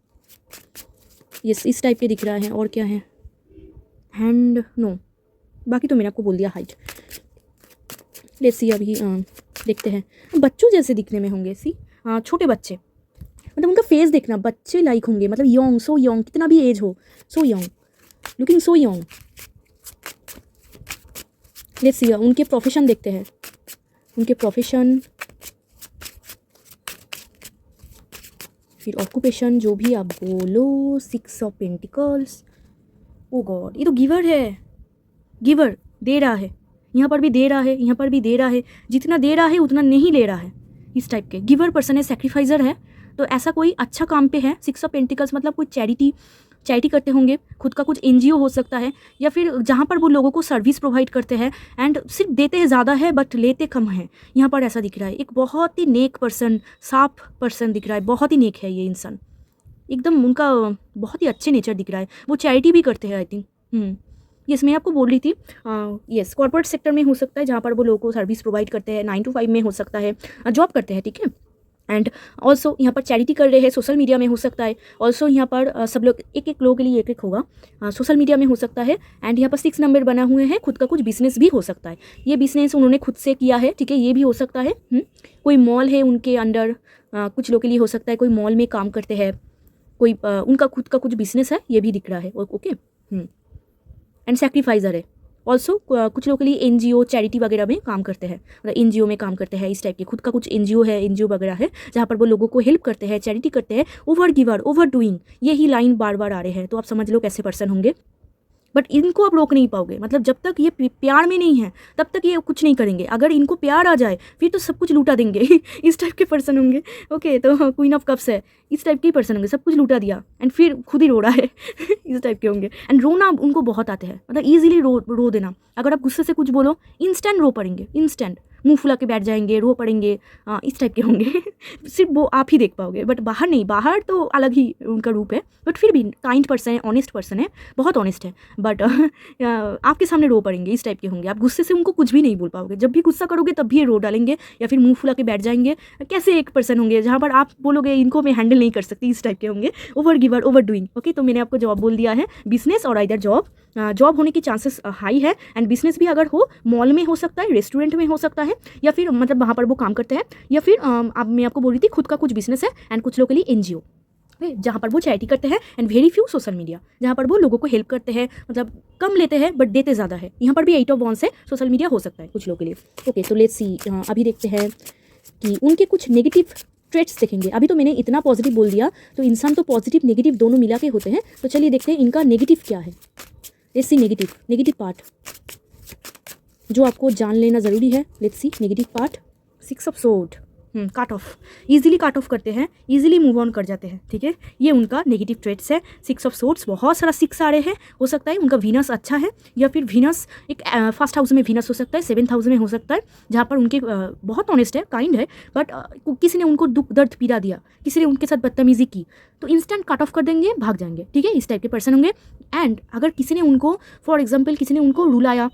यस, इस टाइप के दिख रहा है। और क्या है, हैंड नो, बाकी तो मैंने आपको बोल दिया। हाइट लेट्स सी, अभी देखते हैं। बच्चों जैसे दिखने में होंगे, सी, छोटे बच्चे, मतलब उनका फेस देखना बच्चे लाइक होंगे, मतलब यंग, सो यंग, कितना भी एज हो, so young, looking so young. Let's see, उनके प्रोफेशन देखते हैं। उनके प्रोफेशन, फिर ऑक्यूपेशन, जो भी आप बोलो। 6 ऑफ पेंटिकल्स, ओ गॉड, ये तो गिवर है, गिवर दे रहा है, यहाँ पर भी दे रहा है, यहाँ पर भी दे रहा है, जितना दे रहा है उतना नहीं ले रहा है, इस टाइप के गिवर पर्सन है, सैक्रिफाइजर है। तो ऐसा कोई अच्छा काम पे है। 6 ऑफ पेंटिकल्स मतलब कोई चैरिटी करते होंगे, खुद का कुछ एनजीओ हो सकता है, या फिर जहाँ पर वो लोगों को सर्विस प्रोवाइड करते हैं एंड सिर्फ देते हैं ज़्यादा है बट लेते कम है। यहाँ पर ऐसा दिख रहा है, एक बहुत ही नेक पर्सन, साफ पर्सन दिख रहा है, बहुत ही नेक है ये इंसान, एकदम उनका बहुत ही अच्छे नेचर दिख रहा है। वो चैरिटी भी करते हैं, आई थिंक। यस, मैं आपको बोल रही थी, यस, कॉर्पोरेट सेक्टर में हो सकता है, जहाँ पर वो लोगों को सर्विस प्रोवाइड करते हैं, 9 to 5 में हो सकता है, जॉब करते हैं। ठीक है, एंड ऑल्सो यहाँ पर चैरिटी कर रहे हैं, सोशल मीडिया में हो सकता है। ऑल्सो यहाँ पर सब लोग एक लोगों के लिए एक होगा, सोशल मीडिया में हो सकता है। एंड यहाँ पर 6 नंबर बना हुए हैं, खुद का कुछ बिजनेस भी हो सकता है, ये बिजनेस उन्होंने खुद से किया है। ठीक है, ये भी हो सकता है। कोई मॉल है उनके अंडर, कुछ लोगों के लिए हो सकता है कोई मॉल में काम करते हैं, कोई उनका खुद का कुछ बिजनेस है, ये भी दिख रहा है। ओके, एंड सैक्रिफाइजर है। ऑल्सो कुछ लोगों के लिए एनजीओ, चैरिटी वगैरह में काम करते हैं, मतलब एनजीओ में काम करते हैं, इस टाइप के। खुद का कुछ एनजीओ वगैरह है जहाँ पर वो लोगों को हेल्प करते हैं, चैरिटी करते हैं। ओवर गिवर, ओवर डूइंग, यही लाइन बार बार आ रहे हैं, तो आप समझ लो कैसे पर्सन होंगे। बट इनको आप रोक नहीं पाओगे, मतलब जब तक ये प्यार में नहीं है तब तक ये कुछ नहीं करेंगे। अगर इनको प्यार आ जाए फिर तो सब कुछ लूटा देंगे इस टाइप के पर्सन होंगे। ओके, तो क्वीन ऑफ कप्स है, इस टाइप के पर्सन होंगे, सब कुछ लूटा दिया एंड फिर खुद ही रो रहा है इस टाइप के होंगे। एंड रोना उनको बहुत आते हैं, मतलब ईजिली रो देना। अगर आप गुस्से से कुछ बोलो, इंस्टेंट रो पड़ेंगे, इंस्टेंट मुंह फुला के बैठ जाएंगे, रो पड़ेंगे, इस टाइप के होंगे सिर्फ वो आप ही देख पाओगे, बट बाहर नहीं, बाहर तो अलग ही उनका रूप है, बट फिर भी काइंड पर्सन है, ऑनेस्ट पर्सन है, बहुत ऑनेस्ट है। बट आपके सामने रो पड़ेंगे, इस टाइप के होंगे। आप गुस्से से उनको कुछ भी नहीं बोल पाओगे, जब भी गुस्सा करोगे तब भी ये रो डालेंगे या फिर मुंह फुला के बैठ जाएंगे। कैसे एक पर्सन होंगे जहाँ पर आप बोलोगे इनको मैं हैंडल नहीं कर सकती, इस टाइप के होंगे। Over giver, over doing. Okay, तो मैंने आपको जॉब बोल दिया है, बिजनेस और इधर जॉब होने की चांसेस हाई है। एंड बिजनेस भी अगर हो, मॉल में हो सकता है, रेस्टोरेंट में हो सकता है, या फिर मतलब वहाँ पर वो काम करते हैं, या फिर मैं आपको बोल रही थी खुद का कुछ बिजनेस है एंड कुछ लोगों के लिए एनजीओ जहाँ पर वो चैरिटी करते हैं। And very few social media, जहाँ पर वो लोगों को हेल्प करते हैं, मतलब कम लेते हैं बट देते ज़्यादा है। यहाँ पर भी 8 ऑफ वॉन्ड्स है, सोशल मीडिया हो सकता है कुछ लोगों के लिए। ओके, तो लेट्स सी, अभी देखते हैं कि उनके कुछ नेगेटिव ट्रेट्स देखेंगे। अभी तो मैंने इतना पॉजिटिव बोल दिया, तो इंसान तो पॉजिटिव नेगेटिव दोनों मिला के होते हैं। तो चलिए देखते हैं इनका नेगेटिव क्या है। लेट्स सी नेगेटिव पार्ट जो आपको जान लेना ज़रूरी है। Let's C negative part. 6 of sword, काट ऑफ, ईजिली काट ऑफ करते हैं, ईजिली मूव ऑन कर जाते हैं, ठीक है। ये उनका नेगेटिव ट्रेट्स है। 6 ऑफ सोर्ड्स, बहुत सारा 6 आ रहे हैं। हो सकता है उनका वीनस अच्छा है, या फिर वीनस एक फर्स्ट हाउस में वीनस हो सकता है, 7th हाउस में हो सकता है, जहाँ पर उनके बहुत ऑनेस्ट है, काइंड है, बट किसी ने उनको दुख दर्द पीड़ा दिया, किसी ने उनके साथ बदतमीजी की, तो इंस्टेंट कट ऑफ कर देंगे, भाग जाएंगे, ठीक है। इस टाइप के पर्सन होंगे। एंड अगर किसी ने उनको, फॉर एग्जाम्पल किसी ने उनको रुलाया,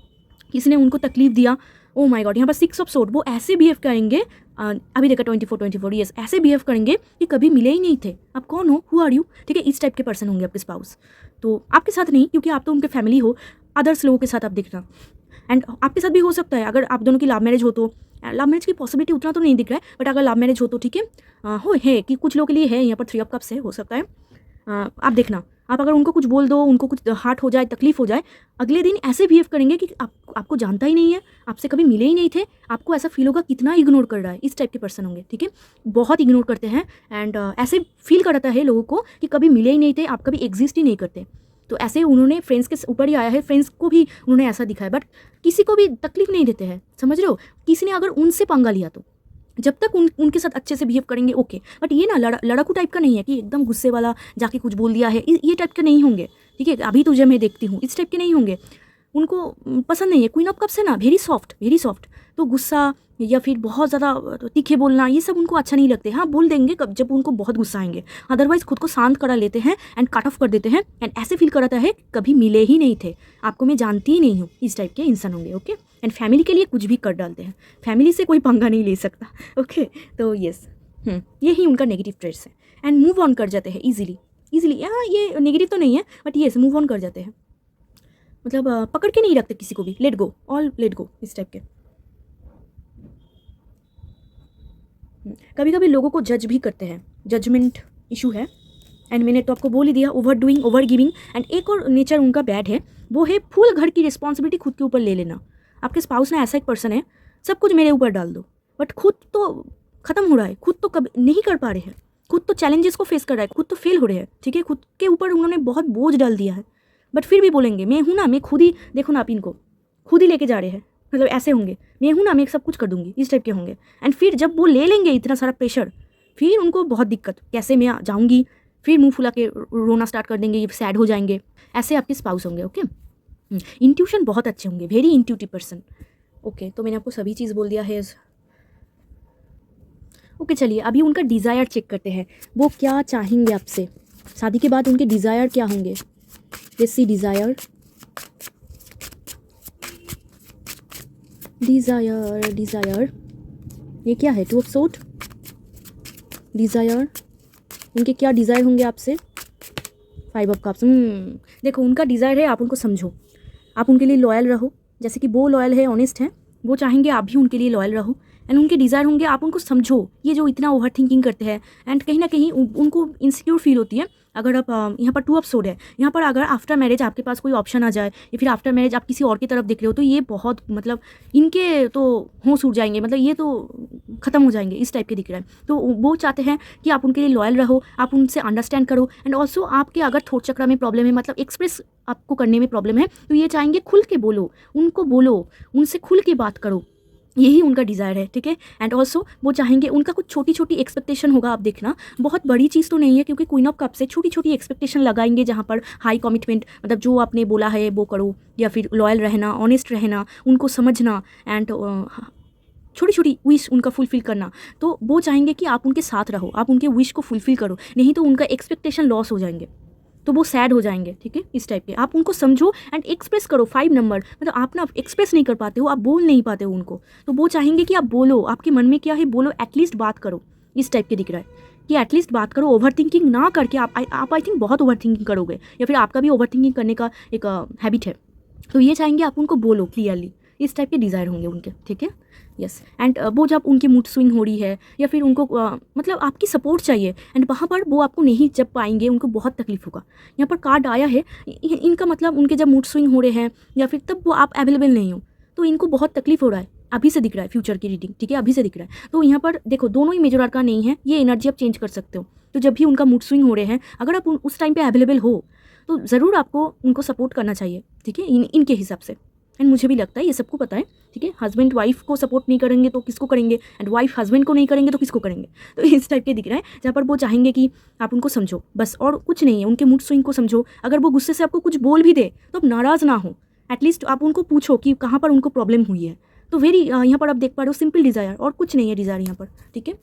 किसी ने उनको तकलीफ दिया, ओ माय गॉड, यहाँ पर 6 ऑफ सोर्ड, वो ऐसे बिहेव करेंगे, अभी देखा 24 ईयर्स, ऐसे बिहेव करेंगे कि कभी मिले ही नहीं थे। आप कौन हो, हु आर यू, ठीक है। इस टाइप के पर्सन होंगे आपके स्पाउस। तो आपके साथ नहीं, क्योंकि आप तो उनके फैमिली हो, अदर्स लोगों के साथ आप दिखना। एंड आपके साथ भी हो सकता है, अगर आप दोनों की लव मैरिज हो तो, लव मैरिज की पॉसिबिलिटी उतना तो नहीं दिख रहा है, बट अगर लव मैरिज हो तो ठीक है, हो है कि कुछ लोगों के लिए है। यहाँ पर 3 ऑफ कप्स है, हो सकता है। आप देखना, आप अगर उनको कुछ बोल दो, उनको कुछ हार्ट हो जाए, तकलीफ हो जाए, अगले दिन ऐसे बिहेव करेंगे कि आपको जानता ही नहीं है, आपसे कभी मिले ही नहीं थे, आपको ऐसा फील होगा कितना इग्नोर कर रहा है। इस टाइप के पर्सन होंगे, ठीक है। बहुत इग्नोर करते हैं एंड ऐसे फील कराता है लोगों को कि कभी मिले ही नहीं थे, आप कभी एग्जिस्ट ही नहीं करते। तो ऐसे उन्होंने फ्रेंड्स के ऊपर ही आया है, फ्रेंड्स को भी उन्होंने ऐसा दिखाया, बट किसी को भी तकलीफ नहीं देते हैं, समझ रहे हो। किसी ने अगर उनसे पंगा लिया तो जब तक उनके साथ अच्छे से बिहेव करेंगे, ओके। बट ये ना लड़ाकू टाइप का नहीं है कि एकदम गुस्से वाला जाके कुछ बोल दिया है, ये टाइप के नहीं होंगे, ठीक है। अभी तुझे मैं देखती हूँ, इस टाइप के नहीं होंगे। उनको पसंद नहीं है। क्वीन ऑफ कप्स है ना, वेरी सॉफ्ट, तो गुस्सा या फिर बहुत ज़्यादा तीखे बोलना, ये सब उनको अच्छा नहीं लगते। हाँ, बोल देंगे कब, जब उनको बहुत गुस्सा आएंगे, अदरवाइज खुद को शांत करा लेते हैं एंड कट ऑफ कर देते हैं। एंड ऐसे फील कराता है कभी मिले ही नहीं थे, आपको मैं जानती ही नहीं हूँ। इस टाइप के इंसान होंगे, ओके। एंड फैमिली के लिए कुछ भी कर डालते हैं, फैमिली से कोई पंगा नहीं ले सकता, ओके। तो यस, यही उनका नेगेटिव ट्रेट्स है। एंड मूव ऑन कर जाते हैं ईजिली। हाँ, ये नेगेटिव तो नहीं है, बट येस, मूव ऑन कर जाते हैं, मतलब पकड़ के नहीं रखते किसी को भी, let go, all let go, इस टाइप के। कभी कभी लोगों को जज भी करते हैं, जजमेंट इशू है। एंड मैंने तो आपको बोल ही दिया, over doing, over giving. And एक और नेचर उनका बैड है, वो है फुल घर की रिस्पॉन्सिबिलिटी खुद के ऊपर ले लेना। आपके स्पाउस ना ऐसा एक पर्सन है, सब कुछ मेरे ऊपर डाल दो, बट खुद तो ख़त्म हो रहा है, खुद तो कभी नहीं कर पा रहे हैं, खुद तो चैलेंजेस को फेस कर रहा है, खुद तो फेल हो रहे हैं, ठीक है। खुद के ऊपर उन्होंने बहुत बोझ डाल दिया है, बट फिर भी बोलेंगे मैं हूँ ना, मैं खुद ही, देखो ना आप इनको खुद ही लेके जा रहे हैं, मतलब ऐसे होंगे, मैं हूँ ना, मैं सब कुछ कर दूंगी, इस टाइप के होंगे। एंड फिर जब वो ले लेंगे इतना सारा प्रेशर, फिर उनको बहुत दिक्कत, कैसे मैं जाऊँगी, फिर मुंह फुला के रोना स्टार्ट कर देंगे, सैड हो जाएंगे। ऐसे आपके स्पाउस होंगे, ओके। इंट्यूशन बहुत अच्छे होंगे, वेरी इंट्यूटिव पर्सन, ओके। तो मैंने आपको सभी चीज़ बोल दिया है, ओके। चलिए अभी उनका डिज़ायर चेक करते हैं, वो क्या चाहेंगे आपसे शादी के बाद, उनके डिज़ायर क्या होंगे। लेट्स सी डिज़ायर, ये क्या है, 2 ऑफ सोर्ड, डिज़ायर, उनके क्या डिज़ायर होंगे आपसे, 5 ऑफ कप्स। देखो उनका डिज़ायर है आप उनको समझो, आप उनके लिए लॉयल रहो, जैसे कि वो लॉयल है, ऑनेस्ट है, वो चाहेंगे आप भी उनके लिए लॉयल रहो। एंड उनके डिज़ायर होंगे आप उनको समझो, ये जो इतना ओवर थिंकिंग करते हैं, एंड कहीं ना कहीं उनको इनसिक्योर फील होती है। अगर आप यहाँ पर 2 ऑफ सोर्ड है, यहाँ पर अगर आफ्टर मैरिज आपके पास कोई ऑप्शन आ जाए, या फिर आफ्टर मैरिज आप किसी और की तरफ देख रहे हो, तो ये बहुत, मतलब इनके तो होश उड़ जाएंगे, मतलब ये तो ख़त्म हो जाएंगे, इस टाइप के दिख रहा है। तो वो चाहते हैं कि आप उनके लिए लॉयल रहो, आप उनसे अंडरस्टैंड करो। एंड ऑल्सो आपके अगर थोट चक्र में प्रॉब्लम है, मतलब एक्सप्रेस आपको करने में प्रॉब्लम है, तो ये चाहेंगे खुल के बोलो, उनको बोलो, उनसे खुल के बात करो, यही उनका डिज़ायर है, ठीक है। एंड ऑल्सो वो चाहेंगे, उनका कुछ छोटी छोटी एक्सपेक्टेशन होगा, आप देखना, बहुत बड़ी चीज़ तो नहीं है, क्योंकि क्वीन ऑफ कप से छोटी छोटी एक्सपेक्टेशन लगाएंगे, जहाँ पर हाई कमिटमेंट, मतलब जो आपने बोला है वो करो, या फिर लॉयल रहना, ऑनेस्ट रहना, उनको समझना, एंड छोटी छोटी विश उनका फुलफिल करना। तो वो चाहेंगे कि आप उनके साथ रहो, आप उनके विश को फुलफिल करो, नहीं तो उनका एक्सपेक्टेशन लॉस हो जाएंगे, तो वो सैड हो जाएंगे, ठीक है। इस टाइप के आप उनको समझो एंड एक्सप्रेस करो। 5 नंबर, मतलब आप ना एक्सप्रेस नहीं कर पाते हो, आप बोल नहीं पाते हो उनको, तो वो चाहेंगे कि आप बोलो, आपके मन में क्या है बोलो, एटलीस्ट बात करो। इस टाइप के दिख रहा है कि एटलीस्ट बात करो, ओवर थिंकिंग ना करके। आप आई थिंक बहुत ओवर थिंकिंग करोगे, या फिर आपका भी ओवर थिंकिंग करने का एक हैबिट है, तो ये चाहेंगे आप उनको बोलो क्लियरली। इस टाइप के डिज़ायर होंगे उनके, ठीक है। यस, एंड वो जब उनकी मूड स्विंग हो रही है, या फिर उनको मतलब आपकी सपोर्ट चाहिए, एंड वहाँ पर वो आपको नहीं जब पाएंगे, उनको बहुत तकलीफ होगा। यहाँ पर कार्ड आया है, इनका मतलब उनके जब मूड स्विंग हो रहे हैं, या फिर तब वो आप अवेलेबल नहीं हो, तो इनको बहुत तकलीफ हो रहा है। अभी से दिख रहा है फ्यूचर की रीडिंग, ठीक है, अभी से दिख रहा है। तो यहाँ पर देखो दोनों ही मेजर आर्कान नहीं है, ये एनर्जी आप चेंज कर सकते हो। तो जब भी उनका मूड स्विंग हो रहे हैं, अगर आप उस टाइम पे अवेलेबल हो, तो ज़रूर आपको उनको सपोर्ट करना चाहिए, ठीक है, इनके हिसाब से। एंड मुझे भी लगता है ये सबको पता है, ठीक है। हस्बैंड वाइफ को सपोर्ट नहीं करेंगे तो किसको करेंगे, एंड वाइफ हस्बैंड को नहीं करेंगे तो किसको करेंगे। तो इस टाइप के दिख रहा है, जहाँ पर वो चाहेंगे कि आप उनको समझो बस, और कुछ नहीं है। उनके मूड स्विंग को समझो। अगर वो गुस्से से आपको कुछ बोल भी दे तो आप नाराज़ ना हो, एटलीस्ट आप उनको पूछो कि कहाँ पर उनको प्रॉब्लम हुई है। तो वेरी यहाँ पर आप देख पा रहे हो सिंपल डिज़ायर, और कुछ नहीं है डिज़ायर यहाँ पर, ठीक है।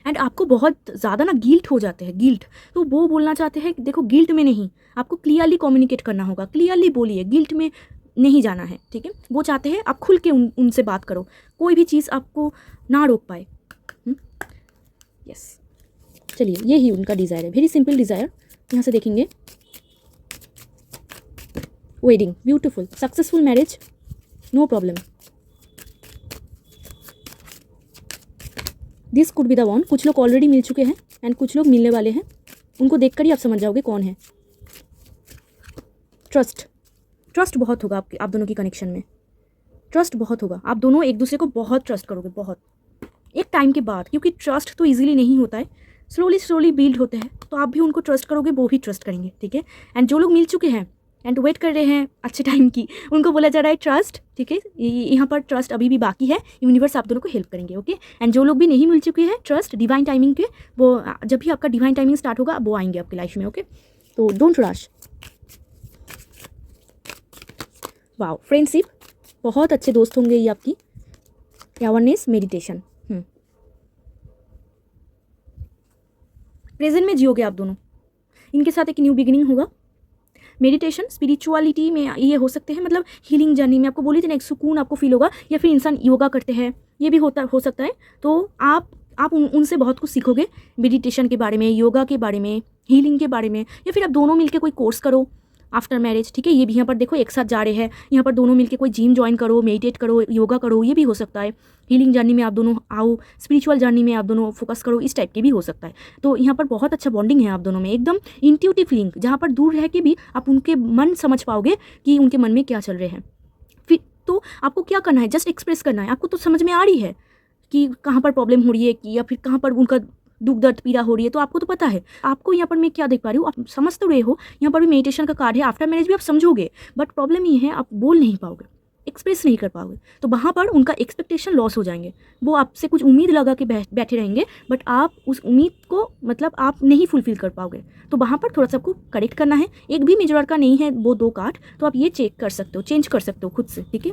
एंड आपको बहुत ज़्यादा ना गिल्ट हो जाते हैं, गिल्ट। तो वो बोलना चाहते हैं कि देखो गिल्ट में नहीं, आपको क्लियरली कम्युनिकेट करना होगा, क्लियरली बोलिए, गिल्ट में नहीं जाना है, ठीक है। वो चाहते हैं आप खुल के उनसे बात करो, कोई भी चीज़ आपको ना रोक पाए। यस, चलिए ये ही उनका डिज़ायर है, वेरी सिंपल डिज़ायर। यहाँ से देखेंगे wedding, beautiful, successful marriage, no problem, this could be the one. कुछ लोग ऑलरेडी मिल चुके हैं एंड कुछ लोग मिलने वाले हैं, उनको देखकर ही आप समझ जाओगे कौन है। ट्रस्ट बहुत होगा आप दोनों की कनेक्शन में, ट्रस्ट बहुत होगा, आप दोनों एक दूसरे को बहुत ट्रस्ट करोगे, बहुत, एक टाइम के बाद, क्योंकि ट्रस्ट तो इजीली नहीं होता है, स्लोली बिल्ड होते हैं। तो आप भी उनको ट्रस्ट करोगे, वो भी ट्रस्ट करेंगे, ठीक है। एंड जो लोग मिल चुके हैं एंड वेट कर रहे हैं अच्छे टाइम की, उनको बोला जा रहा है ट्रस्ट, ठीक है। यहाँ पर ट्रस्ट अभी भी बाकी है, यूनिवर्स आप दोनों को हेल्प करेंगे, ओके। एंड जो लोग भी नहीं मिल चुके हैं, ट्रस्ट डिवाइन टाइमिंग के, वो जब भी आपका डिवाइन टाइमिंग स्टार्ट होगा वो आएंगे आपकी लाइफ में, ओके। तो डोंट रश। वाओ, फ्रेंडशिप, बहुत अच्छे दोस्त होंगे ये आपकी। अवेयरनेस, मेडिटेशन, प्रेजेंट में जियोगे आप दोनों, इनके साथ एक न्यू बिगिनिंग होगा। मेडिटेशन, स्पिरिचुअलिटी में ये हो सकते हैं, मतलब हीलिंग जर्नी में आपको बोली थी ना, एक सुकून आपको फील होगा, या फिर इंसान योगा करते हैं, ये भी हो सकता है। तो आप उनसे बहुत कुछ सीखोगे, मेडिटेशन के बारे में, योगा के बारे में, हीलिंग के बारे में, या फिर आप दोनों मिलकर कोई कोर्स करो आफ्टर मैरिज, ठीक है। ये भी यहाँ पर देखो एक साथ जा रहे हैं, यहाँ पर दोनों मिलकर कोई जिम ज्वाइन करो, मेडिटेट करो, योगा करो, ये भी हो सकता है। हीलिंग जर्नी में आप दोनों आओ, स्पिरिचुअल जर्नी में आप दोनों फोकस करो, इस टाइप के भी हो सकता है। तो यहाँ पर बहुत अच्छा बॉन्डिंग है आप दोनों में, एकदम इंट्यूटिव फीलिंग, जहाँ पर दूर रह के भी आप उनके मन समझ पाओगे कि उनके मन में क्या चल रहे हैं। फिर तो आपको क्या करना है, जस्ट एक्सप्रेस करना है। आपको तो समझ में आ रही है कि कहाँ पर प्रॉब्लम हो रही है, कि या फिर कहाँ पर उनका दुख दर्द पीड़ा हो रही है, तो आपको तो पता है। आपको यहाँ पर मैं क्या देख पा रही हूँ, आप समझ तो रहे हो, यहाँ पर भी मेडिटेशन का कार्ड है, आफ्टर मैरिज भी आप समझोगे, बट प्रॉब्लम ये है आप बोल नहीं पाओगे, एक्सप्रेस नहीं कर पाओगे। तो वहाँ पर उनका एक्सपेक्टेशन लॉस हो जाएंगे, वो आपसे कुछ उम्मीद लगा के बैठे रहेंगे, बट आप उस उम्मीद को मतलब आप नहीं फुलफिल कर पाओगे। तो वहाँ पर थोड़ा सा आपको करेक्ट करना है। एक भी मेजर का नहीं है वो 2 कार्ड, तो आप ये चेक कर सकते हो, चेंज कर सकते हो खुद से, ठीक है।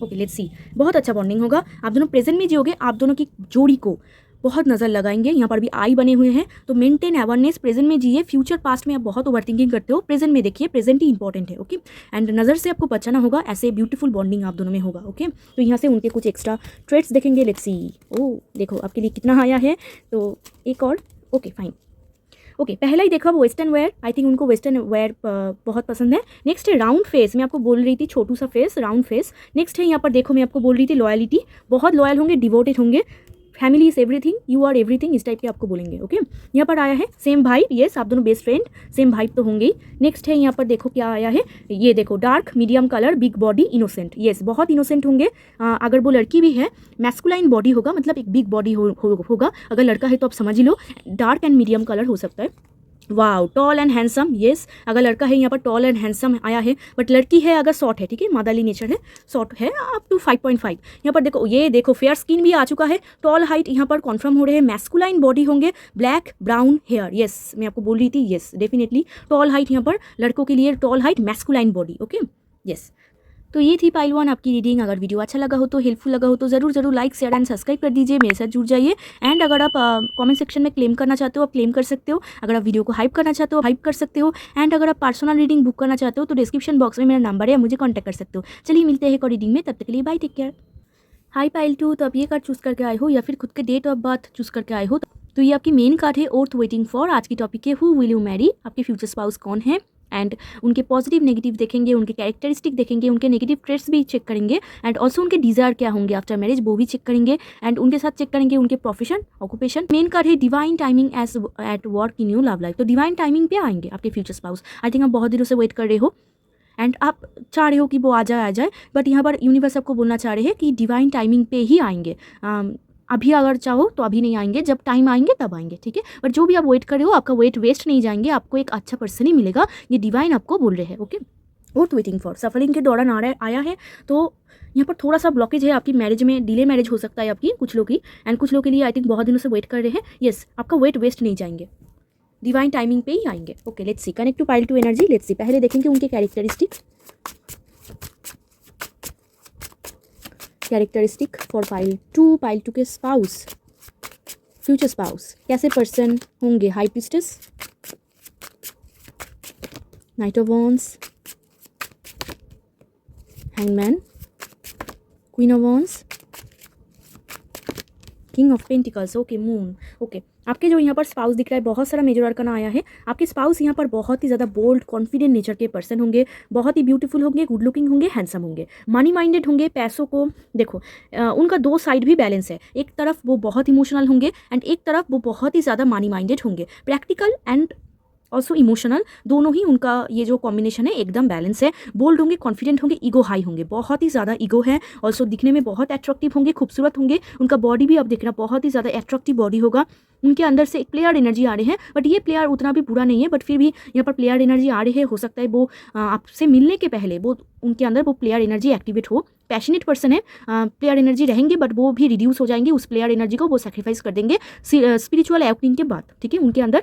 ओके, लेट्स सी, बहुत अच्छा बॉन्डिंग होगा। आप दोनों प्रेजेंट में जियोगे, आप दोनों की जोड़ी को बहुत नज़र लगाएंगे। यहाँ पर भी आई बने हुए हैं, तो मेंटेन अवेयरनेस, प्रेजेंट में जिए। फ्यूचर पास्ट में आप बहुत ओवरथिंकिंग करते हो, प्रेजेंट में देखिए, प्रेजेंट ही इंपॉर्टेंट है, ओके। एंड नज़र से आपको बचाना होगा, ऐसे ब्यूटीफुल बॉन्डिंग आप दोनों में होगा, ओके। तो यहाँ से उनके कुछ एक्स्ट्रा ट्रेड्स देखेंगे, लेट्स सी। ओ देखो आपके लिए कितना आया है, तो एक और, ओके फाइन। ओके, पहला ही देखा वो वेस्टर्न वेयर, आई थिंक उनको वेस्टर्न वेयर बहुत पसंद है। नेक्स्ट है राउंड फेस, मैं आपको बोल रही थी छोटू सा फेस, राउंड फेस। नेक्स्ट है यहाँ पर देखो, मैं आपको बोल रही थी लॉयलिटी, बहुत लॉयल होंगे, डिवोटेड होंगे, family is everything, you are everything, इस टाइप के आपको बोलेंगे, ओके। यहाँ पर आया है सेम भाइब, येस, आप दोनों बेस्ट फ्रेंड, सेम भाइब तो होंगे ही। नेक्स्ट है यहाँ पर देखो क्या आया है, ये देखो dark medium colour, big body, innocent, yes, बहुत इनोसेंट होंगे। अगर वो लड़की भी है, मैस्कुलाइन बॉडी होगा, मतलब एक बिग बॉडी होगा। अगर लड़का है तो आप समझ ही लो, डार्क एंड मीडियम कलर हो सकता है। Wow, tall and handsome, yes, अगर लड़का है यहाँ पर टॉल एंड हैंडसम आया है, बट लड़की है अगर शॉर्ट है, ठीक है, मदरली नेचर है, शॉर्ट है अप टू 5.5। यहाँ पर देखो, ये देखो फेयर स्किन भी आ चुका है, टॉल हाइट यहाँ पर कॉन्फर्म हो रहे हैं, मैस्कुलाइन बॉडी होंगे, ब्लैक ब्राउन हेयर, येस, मैं आपको बोल रही थी, येस डेफिनेटली टॉल हाइट, यहाँ पर लड़कों के लिए tall height, masculine body, okay, yes. तो ये थी पाइल 1 आपकी रीडिंग। अगर वीडियो अच्छा लगा हो तो, हेल्पफुल लगा हो तो ज़रूर लाइक शेयर एंड सब्सक्राइब कर दीजिए, मेरे साथ जुड़ जाइए। एंड अगर आप कमेंट सेक्शन में क्लेम करना चाहते हो, आप क्लेम कर सकते हो। अगर आप वीडियो को हाइप करना चाहते हो, हाइप कर सकते हो। एंड अगर आप पर्सनल रीडिंग बुक करना चाहते हो तो डिस्क्रिप्शन बॉक्स में मेरा नंबर है, मुझे कॉन्टैक्ट कर सकते हो। चलिए मिलते हैं एक और रीडिंग में, तब तक के लिए bye, take care. High pile 2, तो आप ये कार्ड चूज़ करके आए हो या फिर खुद के डेट ऑफ बर्थ चूज़ करके आए हो, तो ये आपकी मेन कार्ड है, वर्थ वेटिंग फॉर। आज की टॉपिक है हु विल यू मैरी, आपके फ्यूचर स्पाउस कौन है, एंड उनके पॉजिटिव नेगेटिव देखेंगे, उनके कैरेक्टरिस्टिक देखेंगे, उनके नेगेटिव ट्रेट्स भी चेक करेंगे, एंड ऑल्सो उनके डिज़ायर क्या होंगे आफ्टर मैरिज वो भी चेक करेंगे, एंड उनके साथ चेक करेंगे उनके प्रोफेशन, ऑक्यूपेशन। मेन कार्ड है divine timing as at work in new love life, तो डिवाइन टाइमिंग पे आएंगे आपके फ्यूचर स्पाउस। आई थिंक आप बहुत दिनों से वेट कर रहे हो एंड आप चाह रहे हो कि वो आ जाए, बट यहाँ पर यूनिवर्स आपको बोलना चाह रहे हैं कि डिवाइन टाइमिंग पे ही आएंगे। अभी अगर चाहो तो अभी नहीं आएंगे, जब टाइम आएंगे तब आएंगे, ठीक है। बट जो भी आप वेट कर रहे हो, आपका वेट वेस्ट नहीं जाएंगे, आपको एक अच्छा पर्सन ही मिलेगा, ये डिवाइन आपको बोल रहे हैं, okay. Worth waiting for, suffering के दौरान आया है। तो यहाँ पर थोड़ा सा ब्लॉकेज है आपकी मैरिज में, डिले मैरिज हो सकता है आपकी कुछ लोग की, एंड कुछ लोग के लिए आई थिंक बहुत दिनों से वेट कर रहे हैं। यस, आपका वेट वेस्ट नहीं जाएंगे, डिवाइन टाइमिंग पे ही आएंगे। Okay, let's see connect to pile 2 energy. Let's see, पहले देखेंगे उनके कैरेक्टरिस्टिक फॉर पाइल 2 के स्पाउस, फ्यूचर स्पाउस कैसे पर्सन होंगे। High priestess, knight of wands, hangman, queen of wands, king of pentacles. Okay, moon. Okay, आपके जो यहाँ पर स्पाउस दिख रहा है, बहुत सारा मेजर आर्कन आया है। आपके स्पाउस यहाँ पर बहुत ही ज़्यादा बोल्ड, कॉन्फिडेंट नेचर के पर्सन होंगे, बहुत ही ब्यूटीफुल होंगे, गुड लुकिंग होंगे, हैंडसम होंगे, मनी माइंडेड होंगे। पैसों को देखो, उनका दो साइड भी बैलेंस है। एक तरफ वो बहुत इमोशनल होंगे एंड एक तरफ वो बहुत ही ज़्यादा मनी माइंडेड होंगे। प्रैक्टिकल एंड ऑल्सो इमोशनल, दोनों ही उनका ये जो कॉम्बिनेशन है एकदम बैलेंस है। बोल्ड होंगे, कॉन्फिडेंट होंगे, ईगो हाई होंगे, बहुत ही ज़्यादा ईगो है। ऑल्सो दिखने में बहुत अट्रैक्टिव होंगे, खूबसूरत होंगे। उनका बॉडी भी अब देखना बहुत ही ज़्यादा अट्रैक्टिव बॉडी होगा। उनके अंदर से एक प्लेयर एनर्जी आ रही है, बट ये प्लेयर उतना भी बुरा नहीं है, बट फिर भी यहाँ पर प्लेयर एनर्जी आ रही है। हो सकता है वो आपसे मिलने के पहले वो उनके अंदर वो प्लेयर एनर्जी एक्टिवेट हो। पैशनेट पर्सन है, प्लेयर एनर्जी रहेंगे, बट वो भी रिड्यूस हो जाएंगे। उस प्लेयर एनर्जी को वो सेक्रीफाइस कर देंगे स्पिरिचुअल अवेकनिंग के बाद। ठीक है, उनके अंदर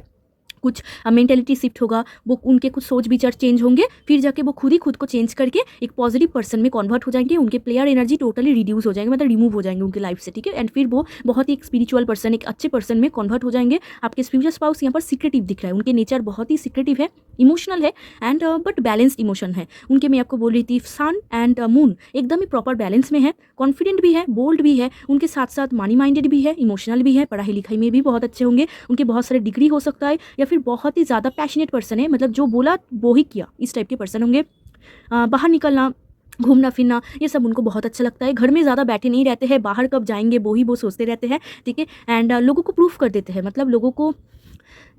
कुछ मेंटेलिटी शिफ्ट होगा, वो उनके कुछ सोच विचार चेंज होंगे, फिर जाके वो खुद ही खुद को चेंज करके एक पॉजिटिव पर्सन में कन्वर्ट हो जाएंगे। उनके प्लेयर एनर्जी टोटली रिड्यूस हो जाएंगे, मतलब रिमूव हो जाएंगे उनके लाइफ से। ठीक है, एंड फिर वो बहुत ही एक स्पिरिचुअल पर्सन, एक अच्छे पर्सन में कन्वर्ट हो जाएंगे। आपके फ्यूचर स्पाउस यहाँ पर सीक्रेटिव दिख रहा है। उनके नेचर बहुत ही सीक्रेटिव है, इमोशनल है एंड बट बैलेंस्ड इमोशन है उनके। मैं आपको बोल रही थी सन एंड मून एकदम ही प्रॉपर बैलेंस में है, कॉन्फिडेंट भी है, बोल्ड भी है, उनके साथ साथ मनी माइंडेड भी है, इमोशनल भी है, पढ़ाई लिखाई में भी बहुत अच्छे होंगे। उनके बहुत सारे डिग्री हो सकता है, या फिर बहुत ही ज़्यादा पैशनेट पर्सन है, मतलब जो बोला वो ही किया, इस टाइप के पर्सन होंगे। बाहर निकलना, घूमना फिरना, ये सब उनको बहुत अच्छा लगता है। घर में ज़्यादा बैठे नहीं रहते हैं, बाहर कब जाएंगे वो सोचते रहते हैं। ठीक है, एंड लोगों को प्रूफ कर देते हैं, मतलब लोगों को